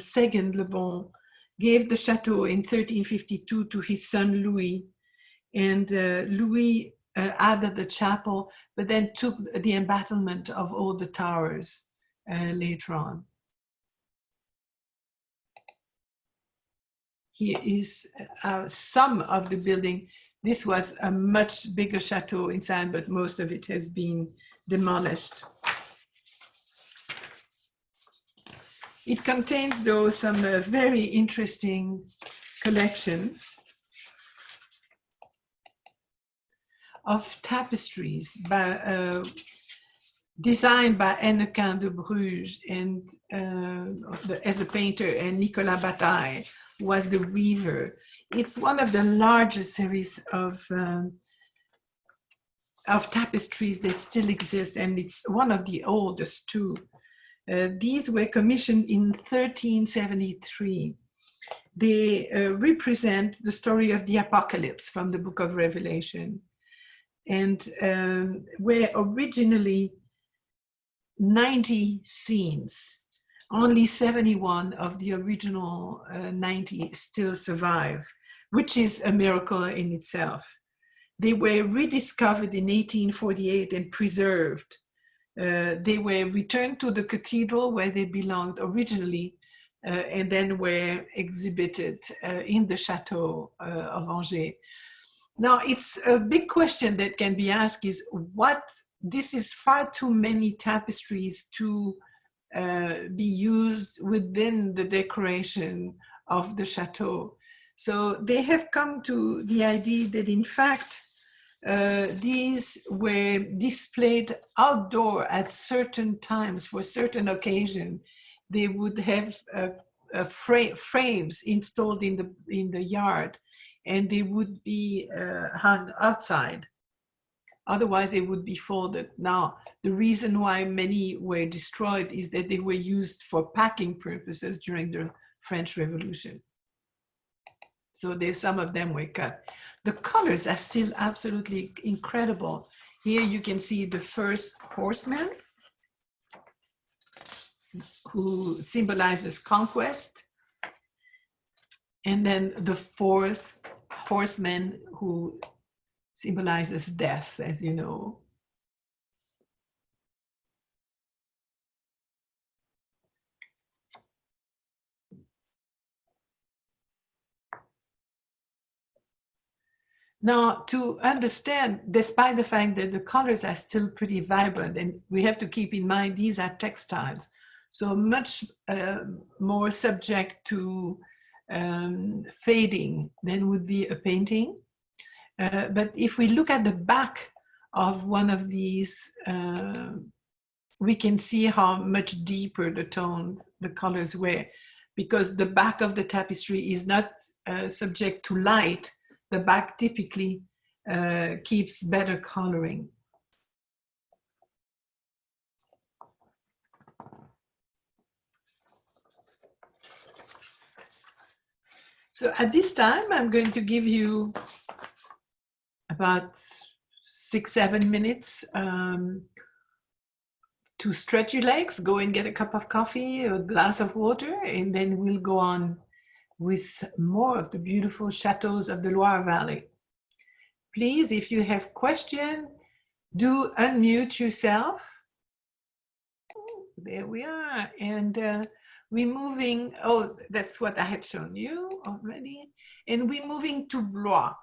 Le Bon gave the chateau in 1352 to his son Louis, and Louis added the chapel, but then took the embattlement of all the towers later on. Here is some of the building. This was a much bigger chateau inside, but most of it has been demolished. It contains, though, some very interesting collection of tapestries designed by Hennequin de Bruges and as a painter, and Nicolas Bataille was the weaver. It's one of the largest series of tapestries that still exist, and it's one of the oldest too. These were commissioned in 1373. They represent the story of the apocalypse from the book of Revelation, and were originally 90 scenes. Only 71 of the original 90 still survive, which is a miracle in itself. They were rediscovered in 1848 and preserved. They were returned to the cathedral where they belonged originally, and then were exhibited in the Chateau of Angers. Now, it's a big question that can be asked is this is far too many tapestries to be used within the decoration of the chateau. So they have come to the idea that in fact, these were displayed outdoor at certain times for certain occasions. They would have frames installed in the yard, and they would be hung outside. Otherwise, they would be folded. Now, the reason why many were destroyed is that they were used for packing purposes during the French Revolution. So some of them were cut. The colors are still absolutely incredible. Here you can see the first horseman, who symbolizes conquest. And then the fourth horseman, who symbolizes death, as you know. Now, to understand, despite the fact that the colors are still pretty vibrant, and we have to keep in mind these are textiles, so much more subject to fading than would be a painting. But if we look at the back of one of these, we can see how much deeper the tones, the colors were, because the back of the tapestry is not subject to light. The back typically keeps better coloring. So at this time, I'm going to give you about 6-7 minutes to stretch your legs, go and get a cup of coffee, a glass of water, and then we'll go on with more of the beautiful chateaux of the Loire Valley. Please, if you have questions, do unmute yourself. There we are. And we're moving, oh, that's what I had shown you already. And we're moving to Blois,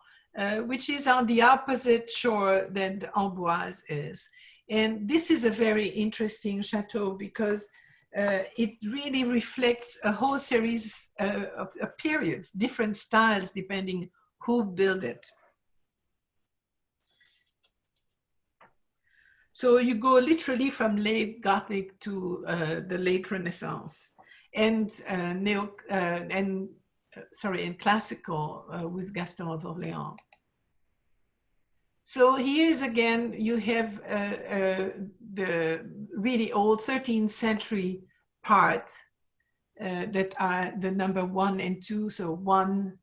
which is on the opposite shore that Amboise is. And this is a very interesting chateau because it really reflects a whole series of periods, different styles depending who built it. So you go literally from late Gothic to the late Renaissance, and classical with Gaston of Orléans. So here's again, you have the really old 13th century part that are the number 1 and 2. So 1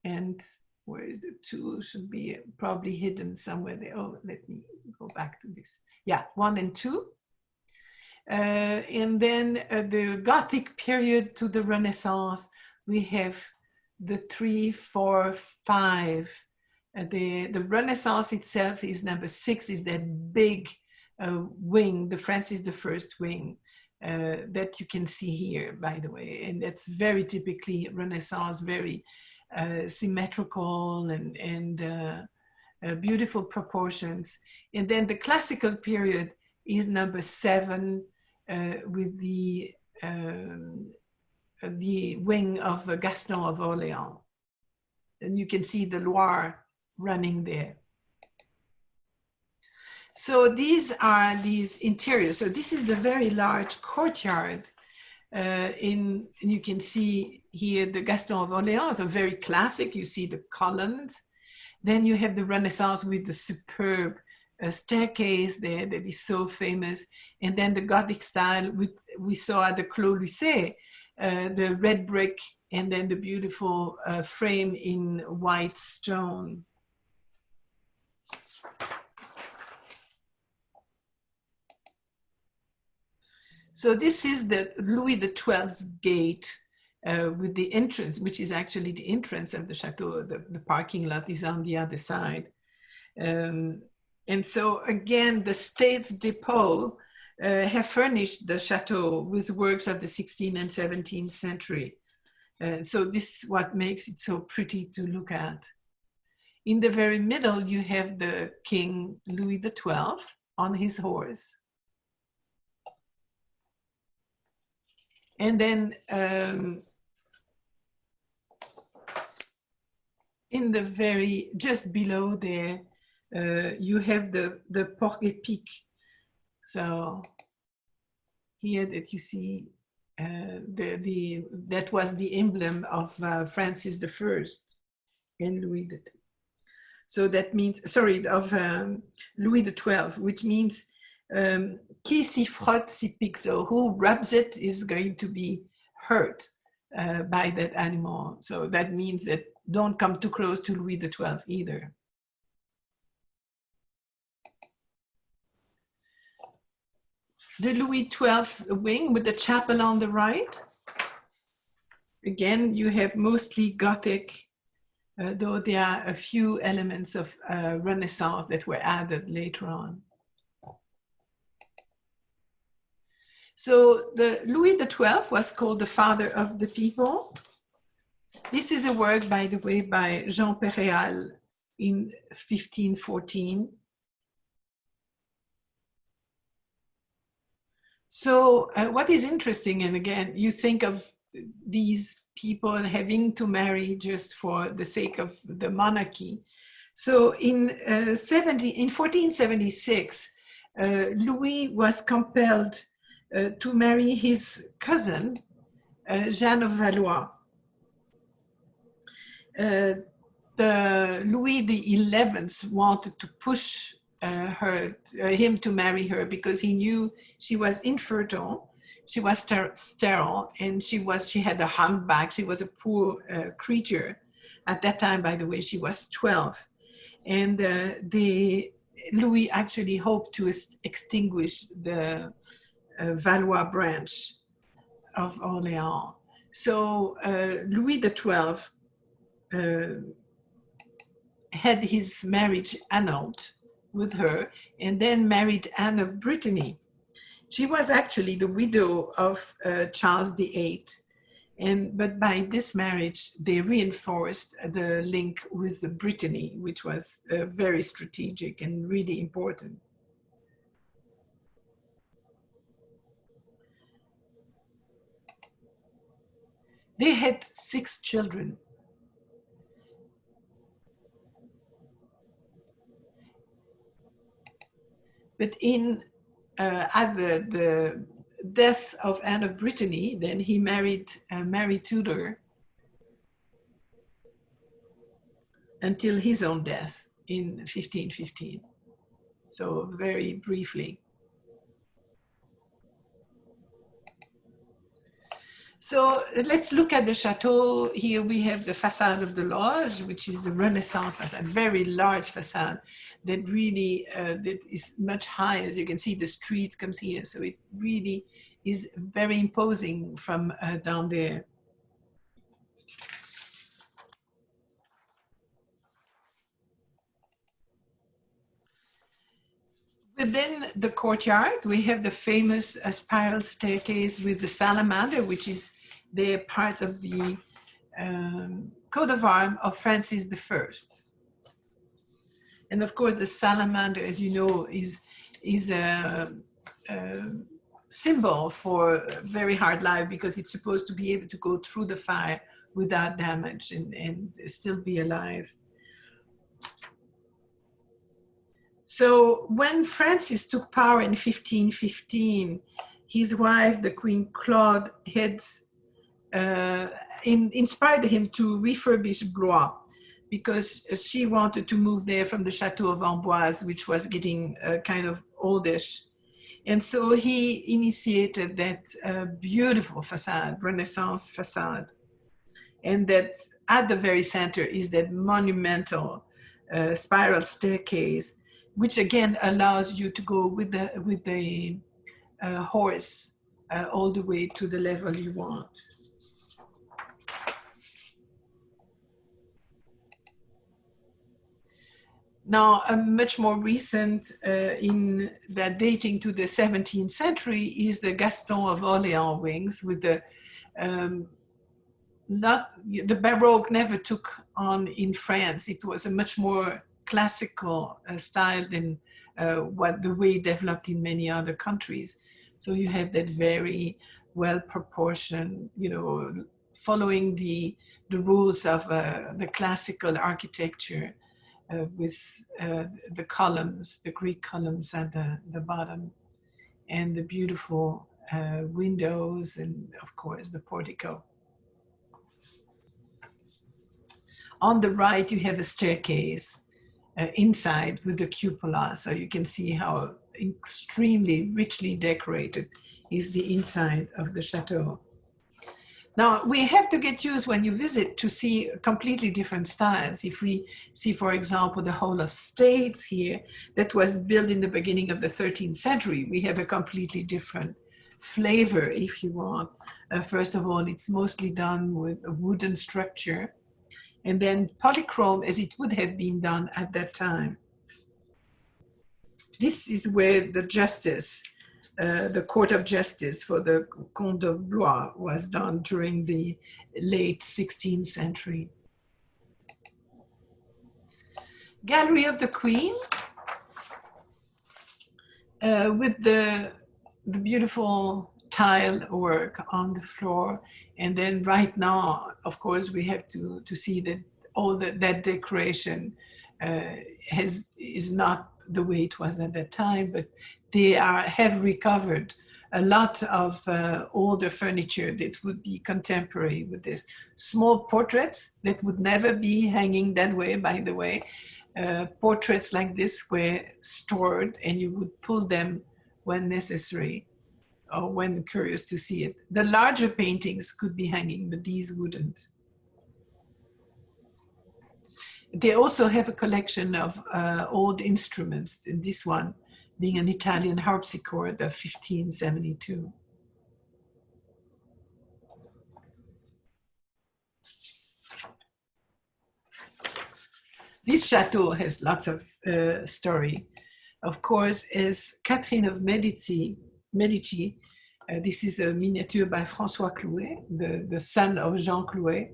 and where is the 2? Should be probably hidden somewhere there. Oh, let me go back to this. Yeah, 1 and 2. And then the Gothic period to the Renaissance, we have the 3, 4, 5. The Renaissance itself is number 6, is that big wing, the Francis I wing, that you can see here, by the way. And that's very typically Renaissance, very symmetrical and beautiful proportions. And then the classical period is number 7 with the wing of Gaston of Orléans. And you can see the Loire running there. So these are these interiors. So this is the very large courtyard. And you can see here the Gaston of Orléans, so very classic. You see the columns. Then you have the Renaissance with the superb staircase there that is so famous. And then the Gothic style we saw at the Clos-Lucé, the red brick, and then the beautiful frame in white stone. So this is the Louis XII's gate with the entrance, which is actually the entrance of the chateau. The parking lot is on the other side. And so again, the States Depot have furnished the chateau with works of the 16th and 17th century. So this is what makes it so pretty to look at. In the very middle, you have the King Louis XII on his horse. And then in the very, just below there, you have the porc-épic. So here that you see, that was the emblem of Francis I and Louis XII. So that means, sorry, of Louis XII, which means qui s'y frotte s'y pique. So who rubs it is going to be hurt by that animal. So that means that don't come too close to Louis XII either. The Louis XII wing with the chapel on the right. Again, you have mostly Gothic, though there are a few elements of Renaissance that were added later on. So the Louis XII was called the father of the people. This is a work, by the way, by Jean Péréal in 1514. So what is interesting, and again, you think of these people having to marry just for the sake of the monarchy. So in 1476, Louis was compelled to marry his cousin, Jeanne of Valois. Louis XI wanted to push him to marry her because he knew she was infertile, she was sterile, and she had a humpback. She was a poor creature. At that time, by the way, she was 12. And Louis actually hoped to extinguish the Valois branch of Orléans. So Louis XII had his marriage annulled with her and then married Anne of Brittany. She was actually the widow of Charles VIII. But by this marriage, they reinforced the link with Brittany, which was very strategic and really important. They had 6 children. But at the death of Anne of Brittany, then he married Mary Tudor until his own death in 1515. So very briefly. So let's look at the chateau. Here we have the facade of the lodge, which is the Renaissance facade, very large facade that really that is much higher. As you can see, the street comes here. So it really is very imposing from down there. Within the courtyard, we have the famous spiral staircase with the salamander, which is the part of the coat of arms of Francis I. And of course, the salamander, as you know, is a symbol for a very hard life because it's supposed to be able to go through the fire without damage and still be alive. So when Francis took power in 1515, his wife, the Queen Claude, had inspired him to refurbish Blois because she wanted to move there from the Chateau of Amboise, which was getting kind of oldish. And so he initiated that beautiful facade, Renaissance facade. And that at the very center is that monumental spiral staircase, which again allows you to go with the horse all the way to the level you want. Now, a much more recent in that dating to the 17th century is the Gaston of Orléans wings with the not the Baroque never took on in France. It was a much more classical style than what the way developed in many other countries. So you have that very well proportioned, you know, following the rules of the classical architecture with the columns, the Greek columns at the bottom, and the beautiful windows, and of course the portico. On the right, you have a staircase inside with the cupola, so you can see how extremely richly decorated is the inside of the chateau. Now, we have to get used when you visit to see completely different styles. If we see, for example, the Hall of States here, that was built in the beginning of the 13th century, we have a completely different flavor, if you want. First of all, it's mostly done with a wooden structure, and then polychrome as it would have been done at that time. This is where the justice, the Court of Justice for the Comte de Blois was done during the late 16th century. Gallery of the Queen, with the beautiful tile work on the floor. And then right now, of course, we have to see that all that decoration is not the way it was at that time, but they have recovered a lot of older furniture that would be contemporary with this. Small portraits that would never be hanging that way, by the way. Portraits like this were stored and you would pull them when necessary or when curious to see it. The larger paintings could be hanging, but these wouldn't. They also have a collection of old instruments, this one being an Italian harpsichord of 1572. This chateau has lots of story. Of course, as Catherine of Medici, this is a miniature by François Clouet, the son of Jean Clouet,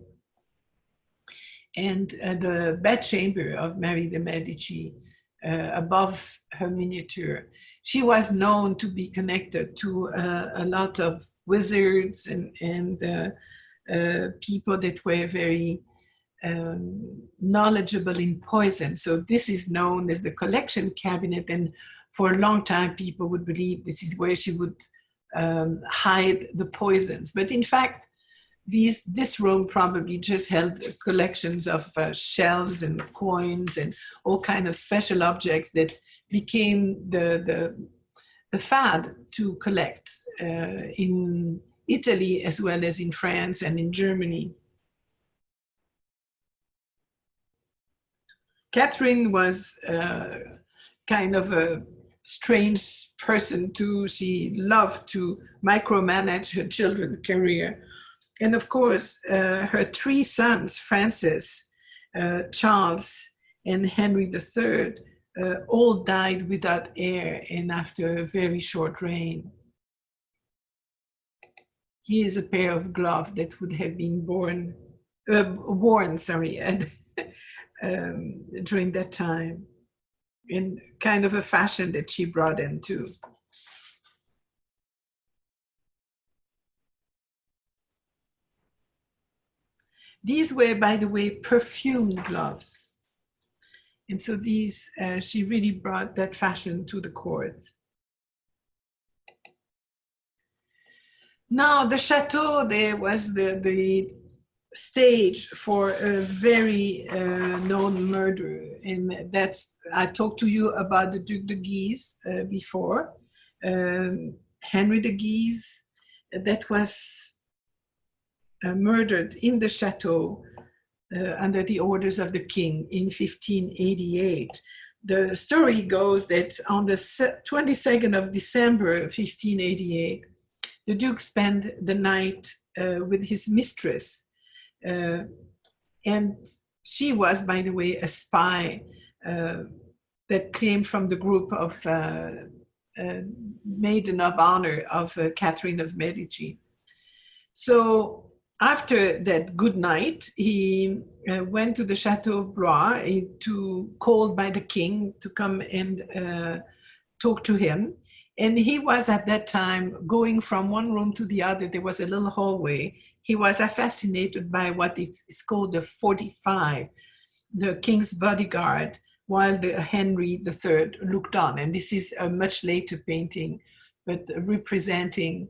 and the bedchamber of Mary de Medici above her miniature. She was known to be connected to a lot of wizards and people that were very knowledgeable in poison. So this is known as the collection cabinet, and for a long time people would believe this is where she would hide the poisons. But in fact, this room probably just held collections of shells and coins and all kinds of special objects that became the fad to collect in Italy as well as in France and in Germany. Catherine was kind of a strange person too. She loved to micromanage her children's career. And of course, her three sons, Francis, Charles, and Henry III, all died without heir and after a very short reign. Here is a pair of gloves that would have been worn, during that time, in kind of a fashion that she brought in too. These were, by the way, perfumed gloves. And so these, she really brought that fashion to the court. Now, the chateau there was the stage for a very known murder. And that's, I talked to you about the Duc de Guise before. Henry de Guise, that was murdered in the chateau under the orders of the king in 1588. The story goes that on the 22nd of December 1588, the Duke spent the night with his mistress. And she was, by the way, a spy that came from the group of Maiden of Honor of Catherine of Medici. So after that good night, he went to the Chateau Blois, called by the king to come and talk to him. And he was at that time going from one room to the other. There was a little hallway. He was assassinated by what is called the fortified, the king's bodyguard, while the Henry III looked on. And this is a much later painting, but representing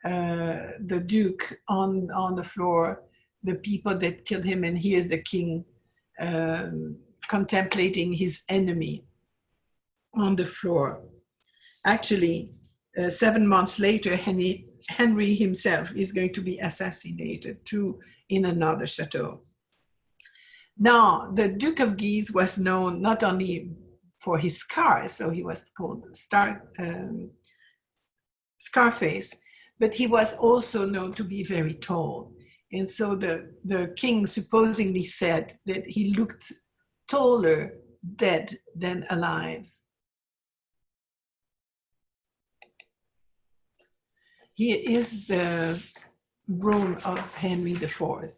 the Duke on the floor, the people that killed him, and here's the king contemplating his enemy on the floor. Actually, 7 months later, Henry himself is going to be assassinated too in another chateau. Now, the Duke of Guise was known not only for his scars, so he was called Scarface, but he was also known to be very tall. And so the king supposedly said that he looked taller dead than alive. Here is the room of Henry IV.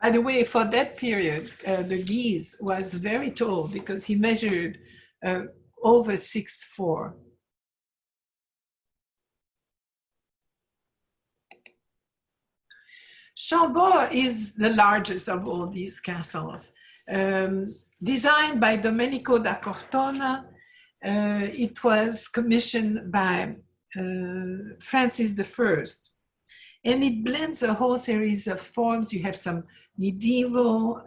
By the way, for that period, the Guise was very tall because he measured over 6'4". Chambord is the largest of all these castles. Designed by Domenico da Cortona, it was commissioned by Francis I. And it blends a whole series of forms. You have some medieval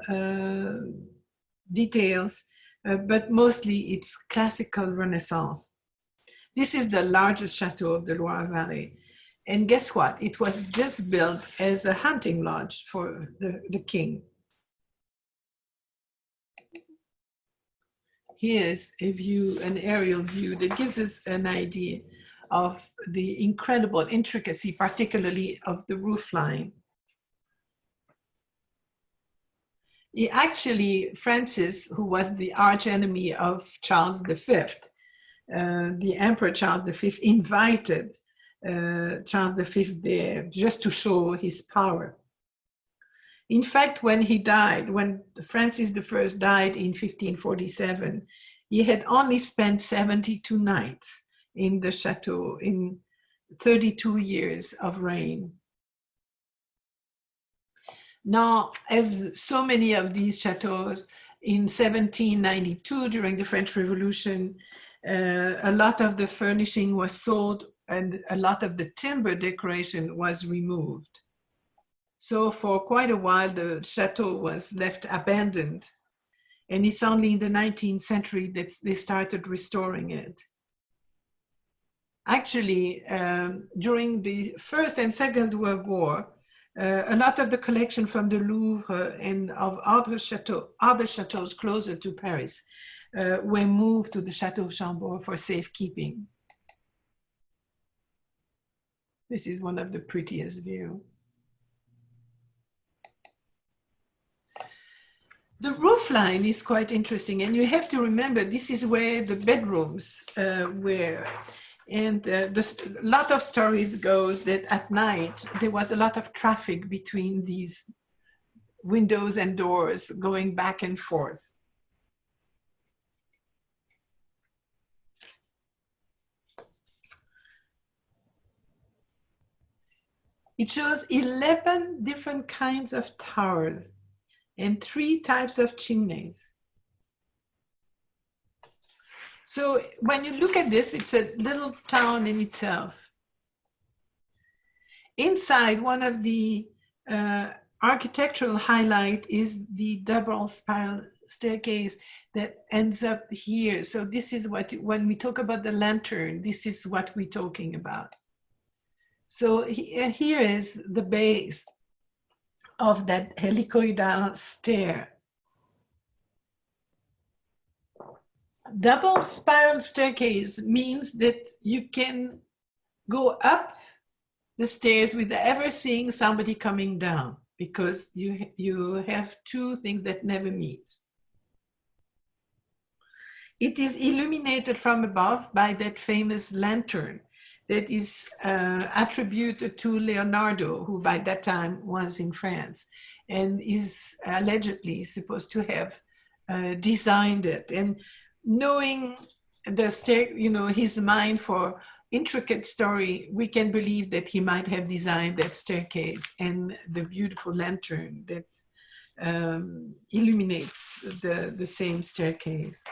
details, but mostly it's classical Renaissance. This is the largest chateau of the Loire Valley. And guess what? It was just built as a hunting lodge for the king. Here's a view, an aerial view that gives us an idea of the incredible intricacy, particularly of the roofline. Francis, who was the arch enemy of Charles V, the Emperor Charles V invited Charles V there just to show his power. In fact, when Francis I died in 1547, he had only spent 72 nights in the chateau in 32 years of reign. Now, as so many of these chateaux, in 1792, during the French Revolution, a lot of the furnishing was sold and a lot of the timber decoration was removed. So for quite a while, the chateau was left abandoned. And it's only in the 19th century that they started restoring it. Actually, during the First and Second World War, a lot of the collection from the Louvre and of other chateaux closer to Paris were moved to the Chateau of Chambord for safekeeping. This is one of the prettiest views. The roof line is quite interesting, and you have to remember this is where the bedrooms were. And a lot of stories goes that at night there was a lot of traffic between these windows and doors going back and forth. It shows 11 different kinds of towers and 3 types of chimneys. So when you look at this, it's a little town in itself. Inside, one of the architectural highlight is the double spiral staircase that ends up here. So this is what, when we talk about the lantern, this is what we're talking about. So here is the base of that helicoidal stair. Double spiral staircase means that you can go up the stairs without ever seeing somebody coming down, because you have 2 things that never meet. It is illuminated from above by that famous lantern that is attributed to Leonardo, who by that time was in France and is allegedly supposed to have designed it. And knowing his mind for intricate story, we can believe that he might have designed that staircase and the beautiful lantern that illuminates the same staircase.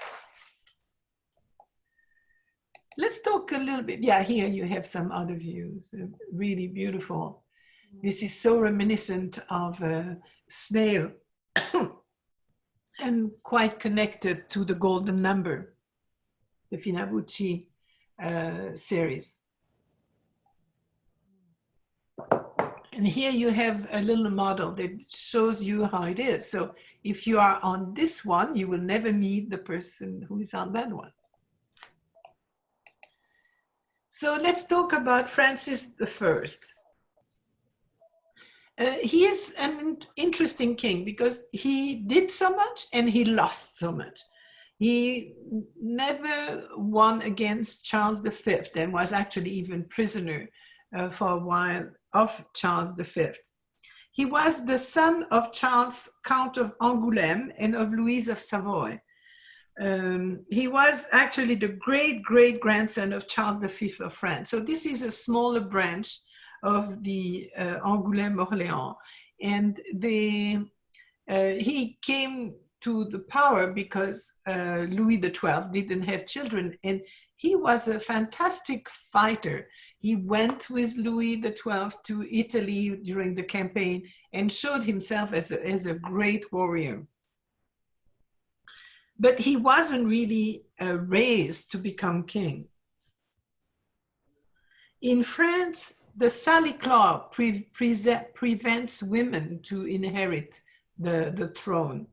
Let's talk a little bit. Yeah, here you have some other views, really beautiful. This is so reminiscent of a snail and quite connected to the golden number, the Finabucci series. And here you have a little model that shows you how it is. So if you are on this one, you will never meet the person who is on that one. So let's talk about Francis I. He is an interesting king because he did so much and he lost so much. He never won against Charles V and was actually even prisoner for a while of Charles V. He was the son of Charles, Count of Angoulême, and of Louise of Savoy. He was actually the great-great-grandson of Charles V of France. So this is a smaller branch of the Angoulême-Orléans. And he came to the power because Louis XII didn't have children. And he was a fantastic fighter. He went with Louis XII to Italy during the campaign and showed himself as a great warrior. But he wasn't really raised to become king. In France, the Salic law prevents women to inherit the throne.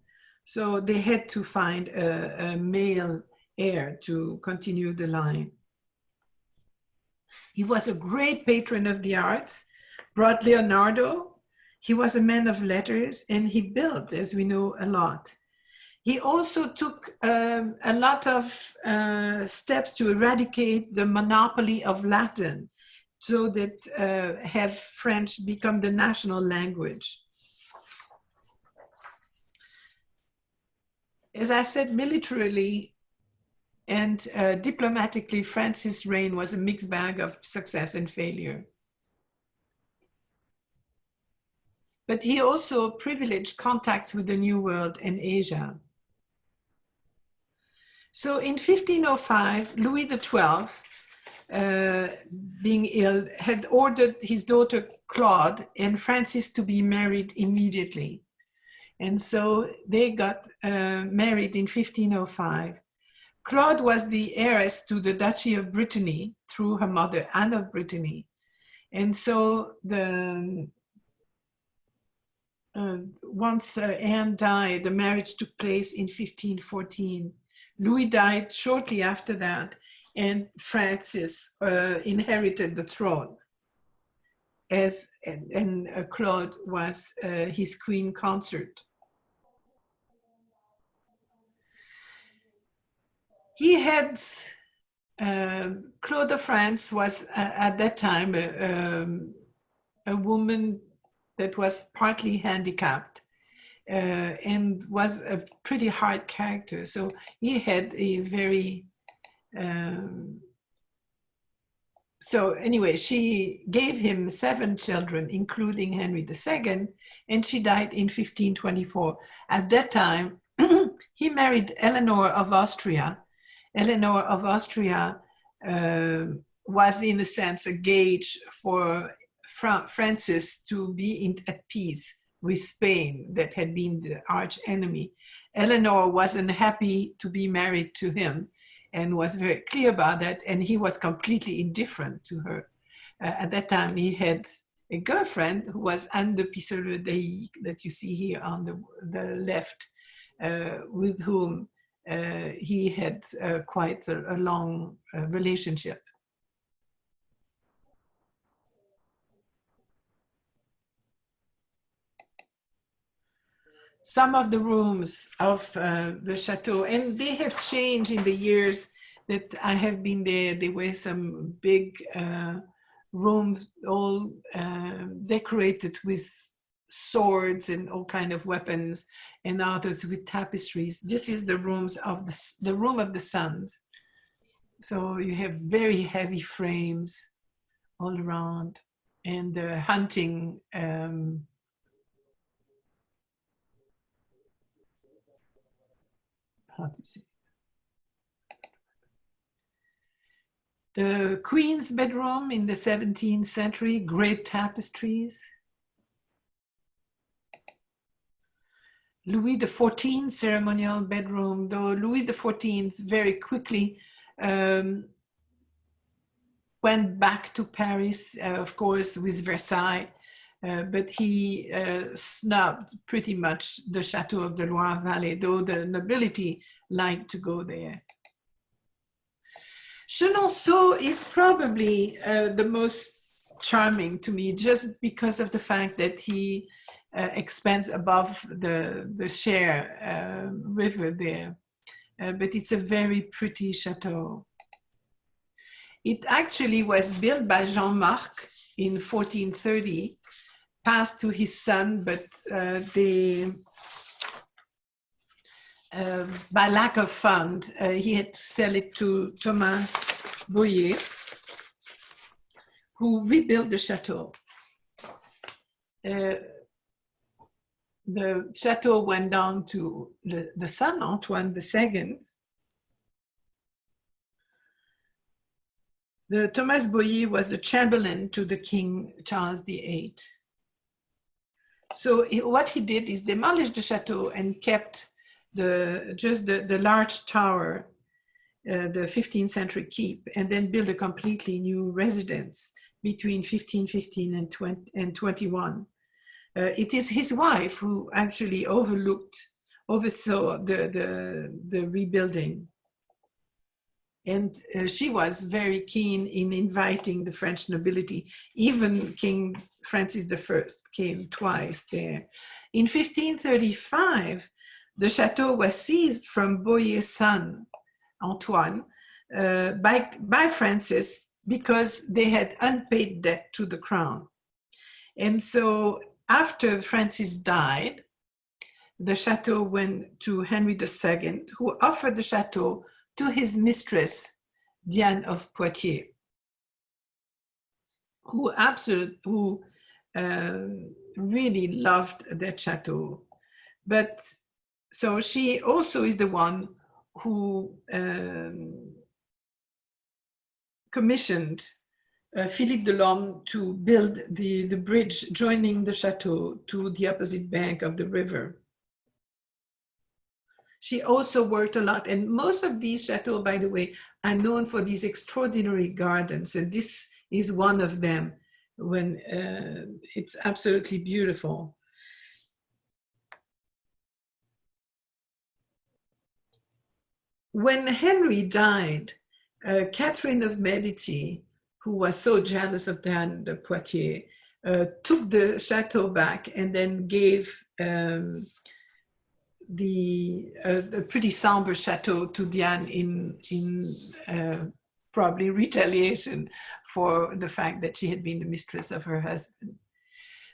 So they had to find a male heir to continue the line. He was a great patron of the arts, brought Leonardo. He was a man of letters, and he built, as we know, a lot. He also took a lot of steps to eradicate the monopoly of Latin so that have French become the national language. As I said, militarily and diplomatically, Francis' reign was a mixed bag of success and failure. But he also privileged contacts with the New World and Asia. So in 1505, Louis XII, being ill, had ordered his daughter Claude and Francis to be married immediately. And so they got married in 1505. Claude was the heiress to the Duchy of Brittany through her mother, Anne of Brittany. And so once Anne died, the marriage took place in 1514. Louis died shortly after that, and Francis inherited the throne, and Claude was his queen consort. He had, Claude of France was at that time a woman that was partly handicapped and was a pretty hard character. So he had a very, so anyway, she gave him 7 children, including Henry II, and she died in 1524. At that time, he married Eleanor of Austria. Eleanor of Austria was, in a sense, a gauge for Francis to be at peace with Spain, that had been the arch enemy. Eleanor wasn't happy to be married to him and was very clear about that, and he was completely indifferent to her. At that time, he had a girlfriend who was Anne de Pisseleu that you see here on the left, with whom he had quite a long relationship. some of the rooms of the chateau, and they have changed in the years that I have been there. There were some big rooms, all decorated with swords and all kind of weapons, and others with tapestries. This is the rooms of the room of the sons. So you have very heavy frames all around, and the hunting. How to say? The Queen's bedroom in the 17th century, great tapestries. Louis XIV ceremonial bedroom, though Louis XIV very quickly went back to Paris, of course, with Versailles, but he snubbed pretty much the Chateau of the Loire Valley, though the nobility liked to go there. Chenonceau is probably the most charming to me, just because of the fact that he expands above the Cher river there. But it's a very pretty chateau. It actually was built by Jean-Marc in 1430, passed to his son, but by lack of fund, he had to sell it to Thomas Boyer, who rebuilt the chateau. The chateau went down to the son, Antoine II. The Thomas Boyer was the chamberlain to the King Charles VIII. So what he did is demolish the chateau and kept just the large tower, the 15th century keep, and then build a completely new residence between 1515 and 21. It is his wife who actually oversaw the rebuilding. And she was very keen in inviting the French nobility. Even King Francis I came twice there. In 1535, the chateau was seized from Boyer's son, Antoine, by Francis, because they had unpaid debt to the crown. And so after Francis died, the chateau went to Henry II, who offered the chateau to his mistress, Diane of Poitiers, who really loved that chateau. But so she also is the one who commissioned Philippe de Lorme to build the bridge joining the chateau to the opposite bank of the river. She also worked a lot, and most of these chateaux, by the way, are known for these extraordinary gardens, and this is one of them. When it's absolutely beautiful. When Henry died, Catherine of Medici, who was so jealous of Diane de Poitiers, took the chateau back and then gave the pretty somber chateau to Diane in probably retaliation for the fact that she had been the mistress of her husband.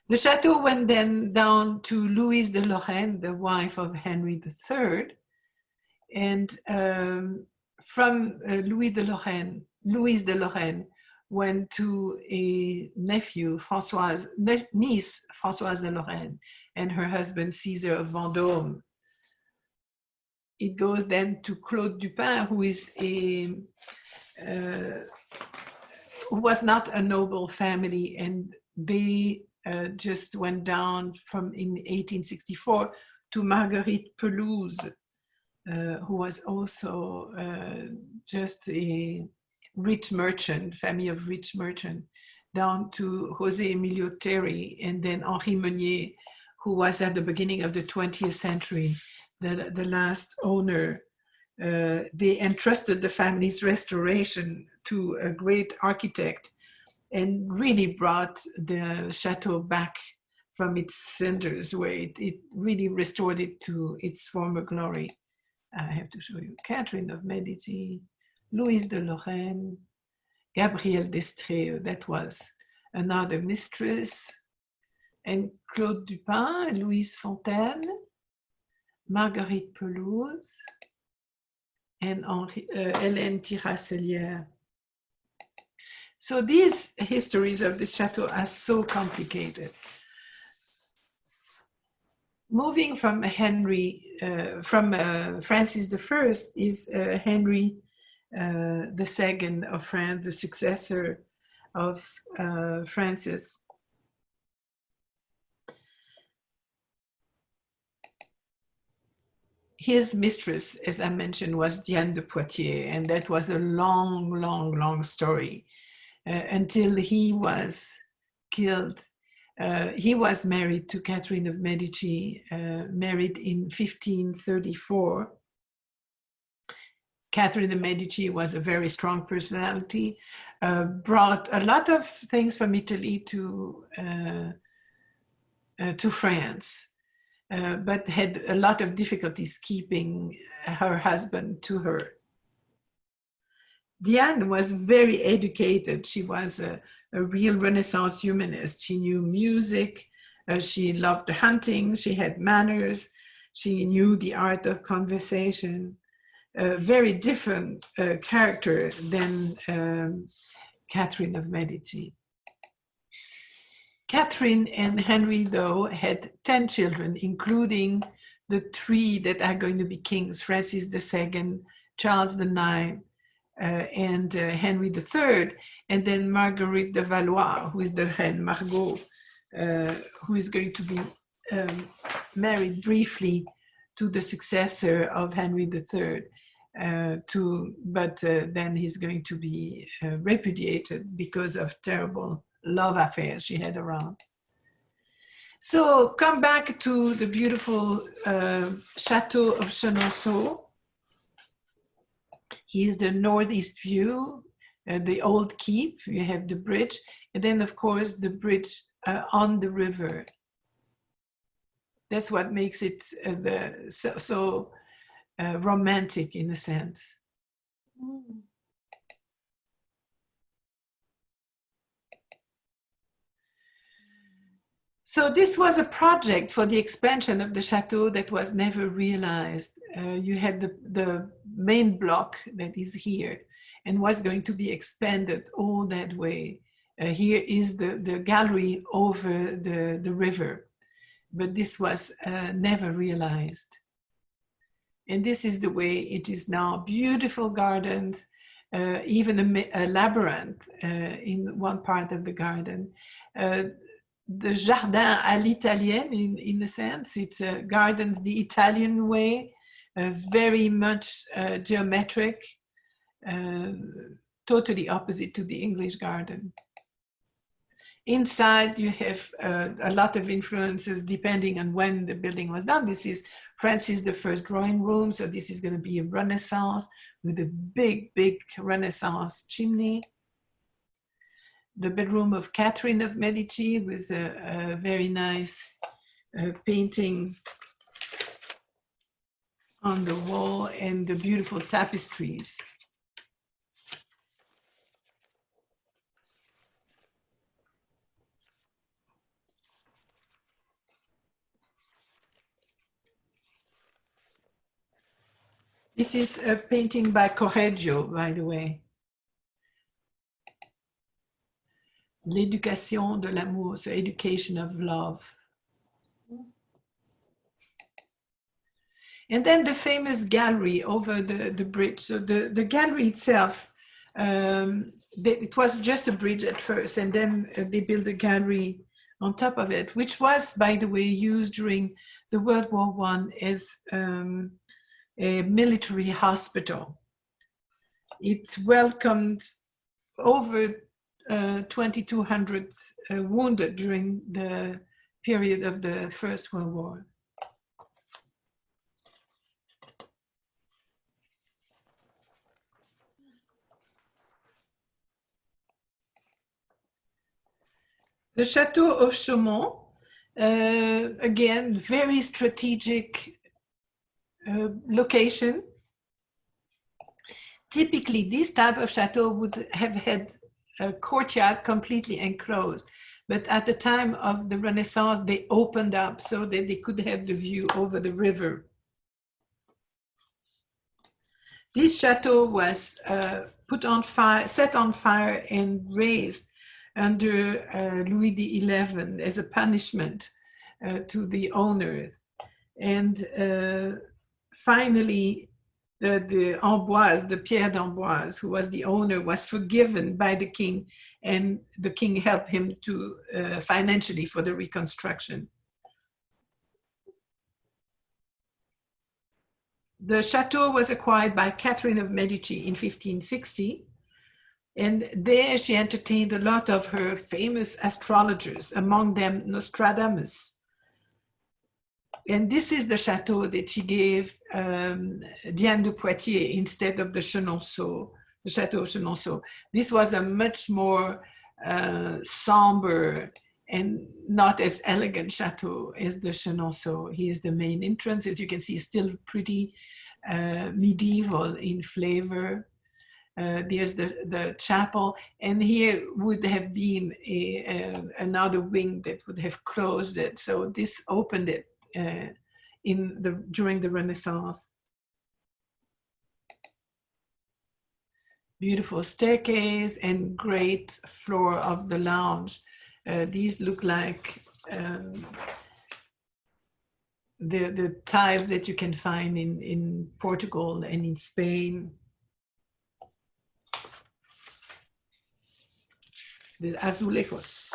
The chateau went then down to Louise de Lorraine, the wife of Henry III, and from Louise de Lorraine went to a niece, Françoise de Lorraine, and her husband, Caesar of Vendôme. It goes then to Claude Dupin, who is who was not a noble family, and they just went down from in 1864 to Marguerite Pelouse, who was also just a rich merchant, family of rich merchant, down to José Emilio Terry, and then Henri Meunier, who was at the beginning of the 20th century, the last owner. They entrusted the family's restoration to a great architect and really brought the chateau back from its cinders, where it really restored it to its former glory. I have to show you Catherine of Medici, Louise de Lorraine, Gabrielle d'Estrées, that was another mistress, and Claude Dupin, Louise Fontaine, Marguerite Pelouse, and Hélène Tiracelière. So these histories of the chateau are so complicated. Moving from Francis I is Henry II of France, the successor of Francis. His mistress, as I mentioned, was Diane de Poitiers, and that was a long, long, long story until he was killed. He was married to Catherine of Medici, married in 1534. Catherine of Medici was a very strong personality, brought a lot of things from Italy to France. But had a lot of difficulties keeping her husband to her. Diane was very educated. She was a real Renaissance humanist. She knew music, she loved hunting, she had manners, she knew the art of conversation. A very different character than Catherine of Medici. Catherine and Henry, though, had 10 children, including the 3 that are going to be kings, Francis II, Charles IX, and Henry III, and then Marguerite de Valois, who is the Reine Margot, who is going to be married briefly to the successor of Henry III, but then he's going to be repudiated because of terrible love affairs she had around. So come back to the beautiful Chateau of Chinon. Here's the northeast view, the old keep, you have the bridge, and then of course the bridge on the river. That's what makes it so romantic in a sense. So this was a project for the expansion of the chateau that was never realized. You had the main block that is here and was going to be expanded all that way. Here is the gallery over the river, but this was never realized. And this is the way it is now. Beautiful gardens, even a labyrinth in one part of the garden. The jardin à l'italienne, in a sense, it's gardens the Italian way, very much geometric, totally opposite to the English garden. Inside, you have a lot of influences depending on when the building was done. This is Francis I drawing room, so this is going to be a Renaissance with a big, big Renaissance chimney. The bedroom of Catherine of Medici with a very nice painting on the wall and the beautiful tapestries. This is a painting by Correggio, by the way. L'éducation de l'amour, so education of love. And then the famous gallery over the bridge. So the gallery itself, it was just a bridge at first, and then they built a gallery on top of it, which was, by the way, used during the World War I as a military hospital. It welcomed over 2,200 wounded during the period of the First World War. The Chateau of Chaumont Again, very strategic location. Typically, this type of chateau would have had a courtyard completely enclosed. But at the time of the Renaissance, they opened up so that they could have the view over the river. This chateau was put on fire, set on fire and razed under Louis XI as a punishment to the owners. And finally, the Amboise, the Pierre d'Amboise, who was the owner, was forgiven by the king, and the king helped him to financially for the reconstruction. The chateau was acquired by Catherine of Medici in 1560, and there she entertained a lot of her famous astrologers, among them Nostradamus. And this is the chateau that she gave Diane de Poitiers instead of the Chenonceau, the Chateau Chenonceau. This was a much more somber and not as elegant chateau as the Chenonceau. Here's the main entrance. As you can see, still pretty medieval in flavor. There's the chapel, and here would have been another wing that would have closed it. So this opened it during the Renaissance. Beautiful staircase and great floor of the lounge. These look like the tiles that you can find in Portugal and in Spain. The azulejos.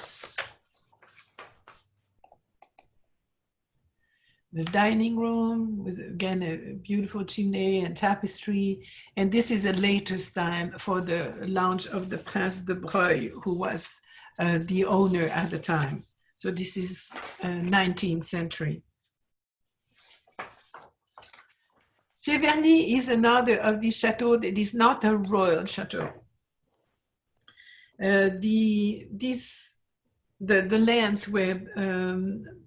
The dining room with, again, a beautiful chimney and tapestry. And this is a later style for the lounge of the Prince de Breuil, who was the owner at the time. So this is 19th century. Cheverny is another of these chateaux that is not a royal chateau. The lands were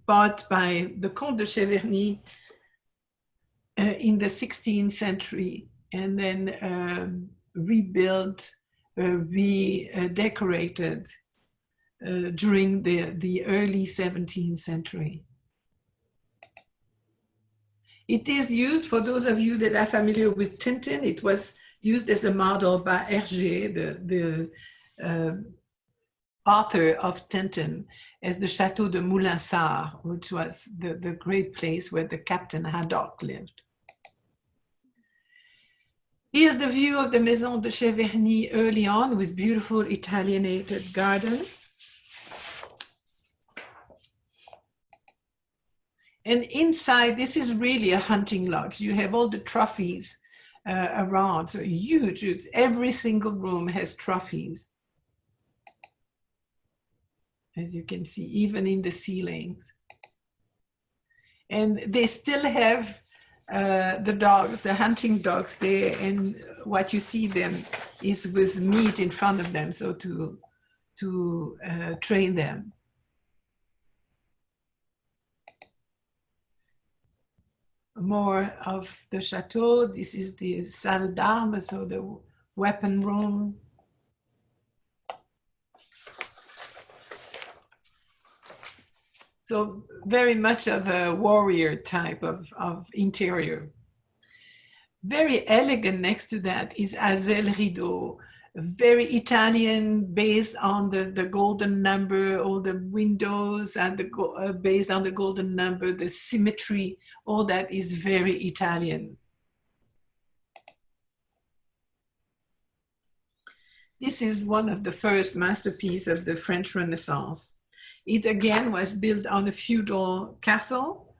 bought by the Comte de Cheverny in the 16th century, and then rebuilt, redecorated during the early 17th century. It is used, for those of you that are familiar with Tintin, it was used as a model by Hergé, the author of Tintin, as the Chateau de Moulinsart, which was the great place where the Captain Haddock lived. Here's the view of the Maison de Cheverny early on, with beautiful Italianated gardens. And inside, this is really a hunting lodge. You have all the trophies around, so huge. Every single room has trophies, as you can see, even in the ceilings. And they still have the dogs, the hunting dogs there, and what you see them is with meat in front of them, so to train them. More of the chateau. This is the salle d'armes, so the weapon room. So very much of a warrior type of interior. Very elegant next to that is Azel Rideau, very Italian, based on the golden number, all the windows and based on the golden number, the symmetry, all that is very Italian. This is one of the first masterpieces of the French Renaissance. It again was built on a feudal castle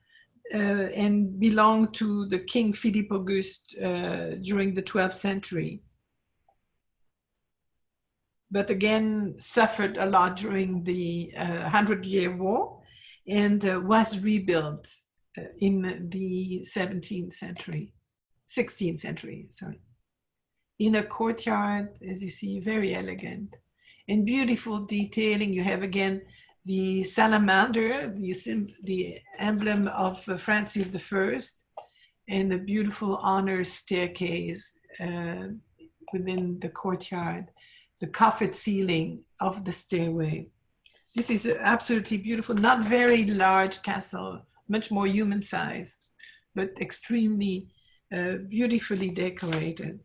and belonged to the King Philippe Auguste during the 12th century. But again, suffered a lot during the 100-Year War, and was rebuilt in the 16th century, sorry. In a courtyard, as you see, very elegant and beautiful detailing. You have again the salamander, the emblem of Francis I, and a beautiful honor staircase within the courtyard, the coffet ceiling of the stairway. This is absolutely beautiful, not very large castle, much more human size, but extremely beautifully decorated.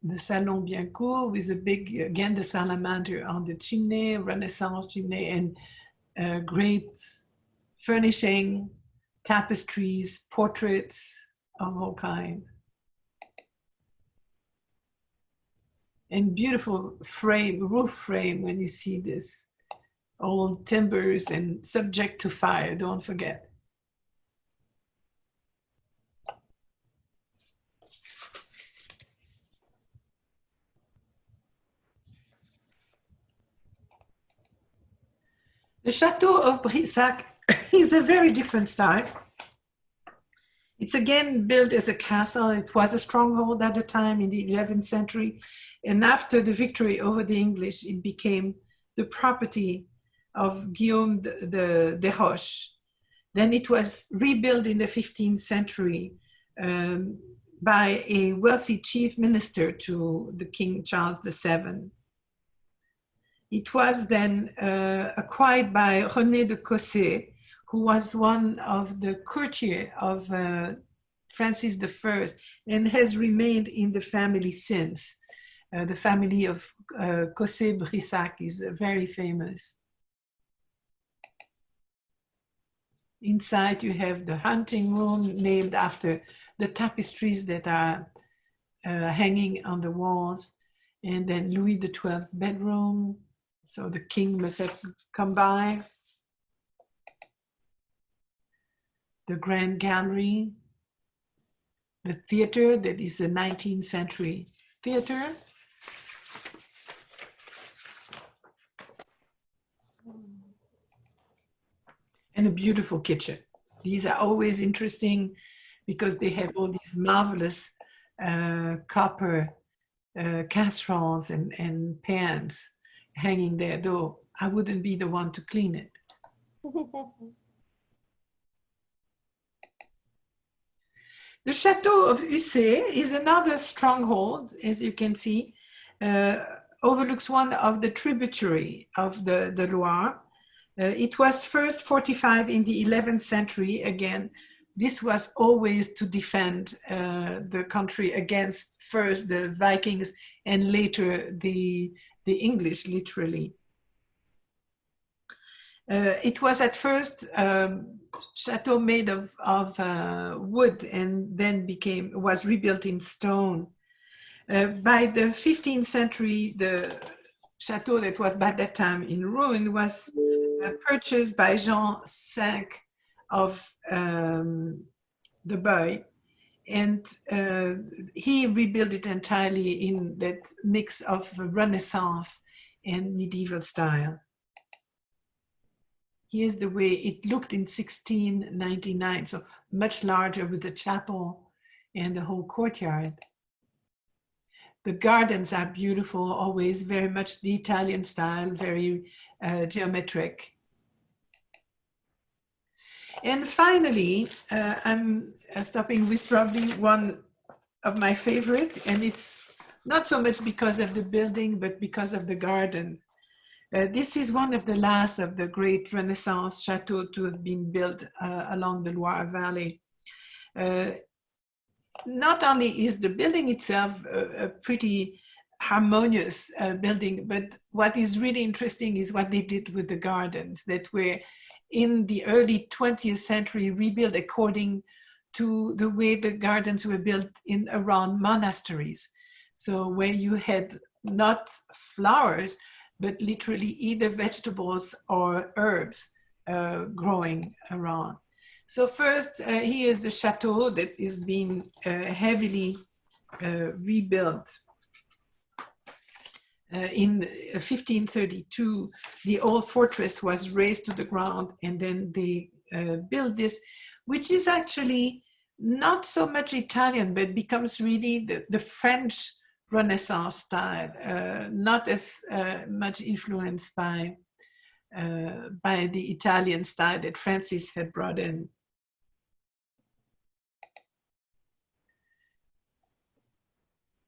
The Salon Biancourt with a big, again, the salamander on the chimney, Renaissance chimney, and great furnishing, tapestries, portraits of all kinds. And beautiful frame, roof frame, when you see this, old timbers and subject to fire, don't forget. The Chateau of Brissac is a very different style. It's again built as a castle. It was a stronghold at the time in the 11th century. And after the victory over the English, it became the property of Guillaume de Desroches. Then it was rebuilt in the 15th century by a wealthy chief minister to the King Charles VII. It was then acquired by René de Cossé, who was one of the courtiers of Francis I and has remained in the family since. The family of Cossé-Brissac is very famous. Inside you have the hunting room named after the tapestries that are hanging on the walls, and then Louis XII's bedroom. So the king must have come by. The grand gallery, the theater that is the 19th century theater. And a beautiful kitchen. These are always interesting because they have all these marvelous copper casseroles and pans hanging there, though I wouldn't be the one to clean it. The Chateau of Ussé is another stronghold, as you can see, overlooks one of the tributary of the Loire. It was first fortified in the 11th century. Again, this was always to defend the country against first the Vikings and later the English, literally. It was at first chateau made of wood and then was rebuilt in stone. By the 15th century, the chateau that was by that time in ruin was purchased by Jean V of the Boy, and he rebuilt it entirely in that mix of Renaissance and medieval style. Here's the way it looked in 1699, so much larger with the chapel and the whole courtyard. The gardens are beautiful, always very much the Italian style, very geometric. And finally, I'm stopping with probably one of my favorite, and it's not so much because of the building, but because of the gardens. This is one of the last of the great Renaissance chateaux to have been built along the Loire Valley. Not only is the building itself a pretty harmonious building, but what is really interesting is what they did with the gardens that were in the early 20th century rebuilt according to the way the gardens were built in around monasteries. So where you had not flowers, but literally either vegetables or herbs growing around. So first, here is the chateau that is being heavily rebuilt. In 1532, the old fortress was razed to the ground, and then they built this, which is actually not so much Italian, but becomes really the French Renaissance style, not as much influenced by the Italian style that Francis had brought in.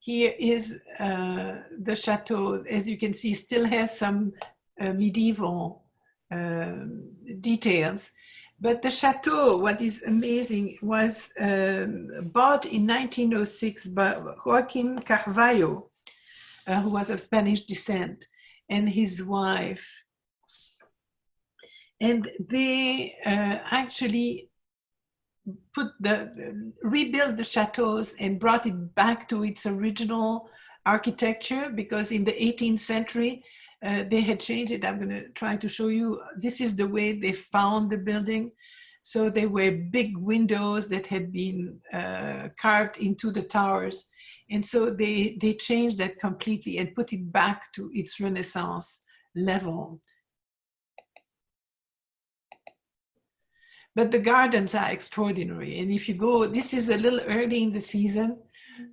Here is the chateau, as you can see, still has some medieval details. But the chateau, what is amazing, was bought in 1906 by Joaquim Carvalho, who was of Spanish descent, and his wife. And they actually rebuilt the chateaux and brought it back to its original architecture, because in the 18th century, they had changed it. I'm going to try to show you. This is the way they found the building. So there were big windows that had been carved into the towers. And so they changed that completely and put it back to its Renaissance level. But the gardens are extraordinary. And if you go, this is a little early in the season,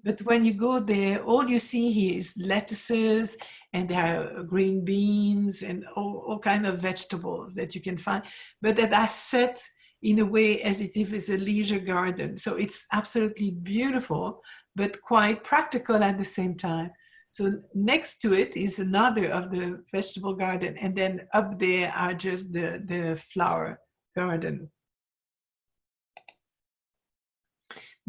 but when you go there, all you see here is lettuces, and there are green beans and all kind of vegetables that you can find, but that are set in a way as if it is a leisure garden. So it's absolutely beautiful, but quite practical at the same time. So next to it is another of the vegetable garden, and then up there are just the flower garden.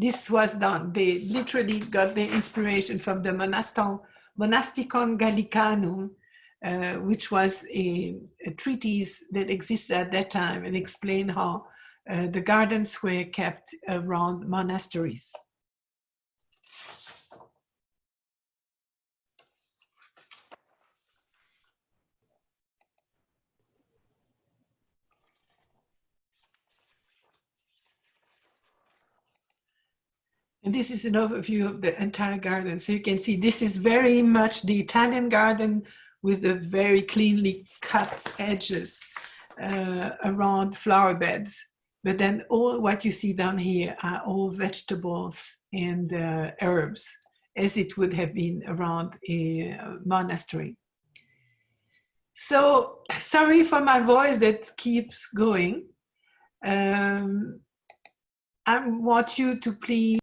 This was done. They literally got their inspiration from the Monasticon Gallicanum, which was a treatise that existed at that time and explained how the gardens were kept around monasteries. And this is an overview of the entire garden. So you can see this is very much the Italian garden with the very cleanly cut edges around flower beds. But then all what you see down here are all vegetables and herbs, as it would have been around a monastery. So sorry for my voice that keeps going. I want you to please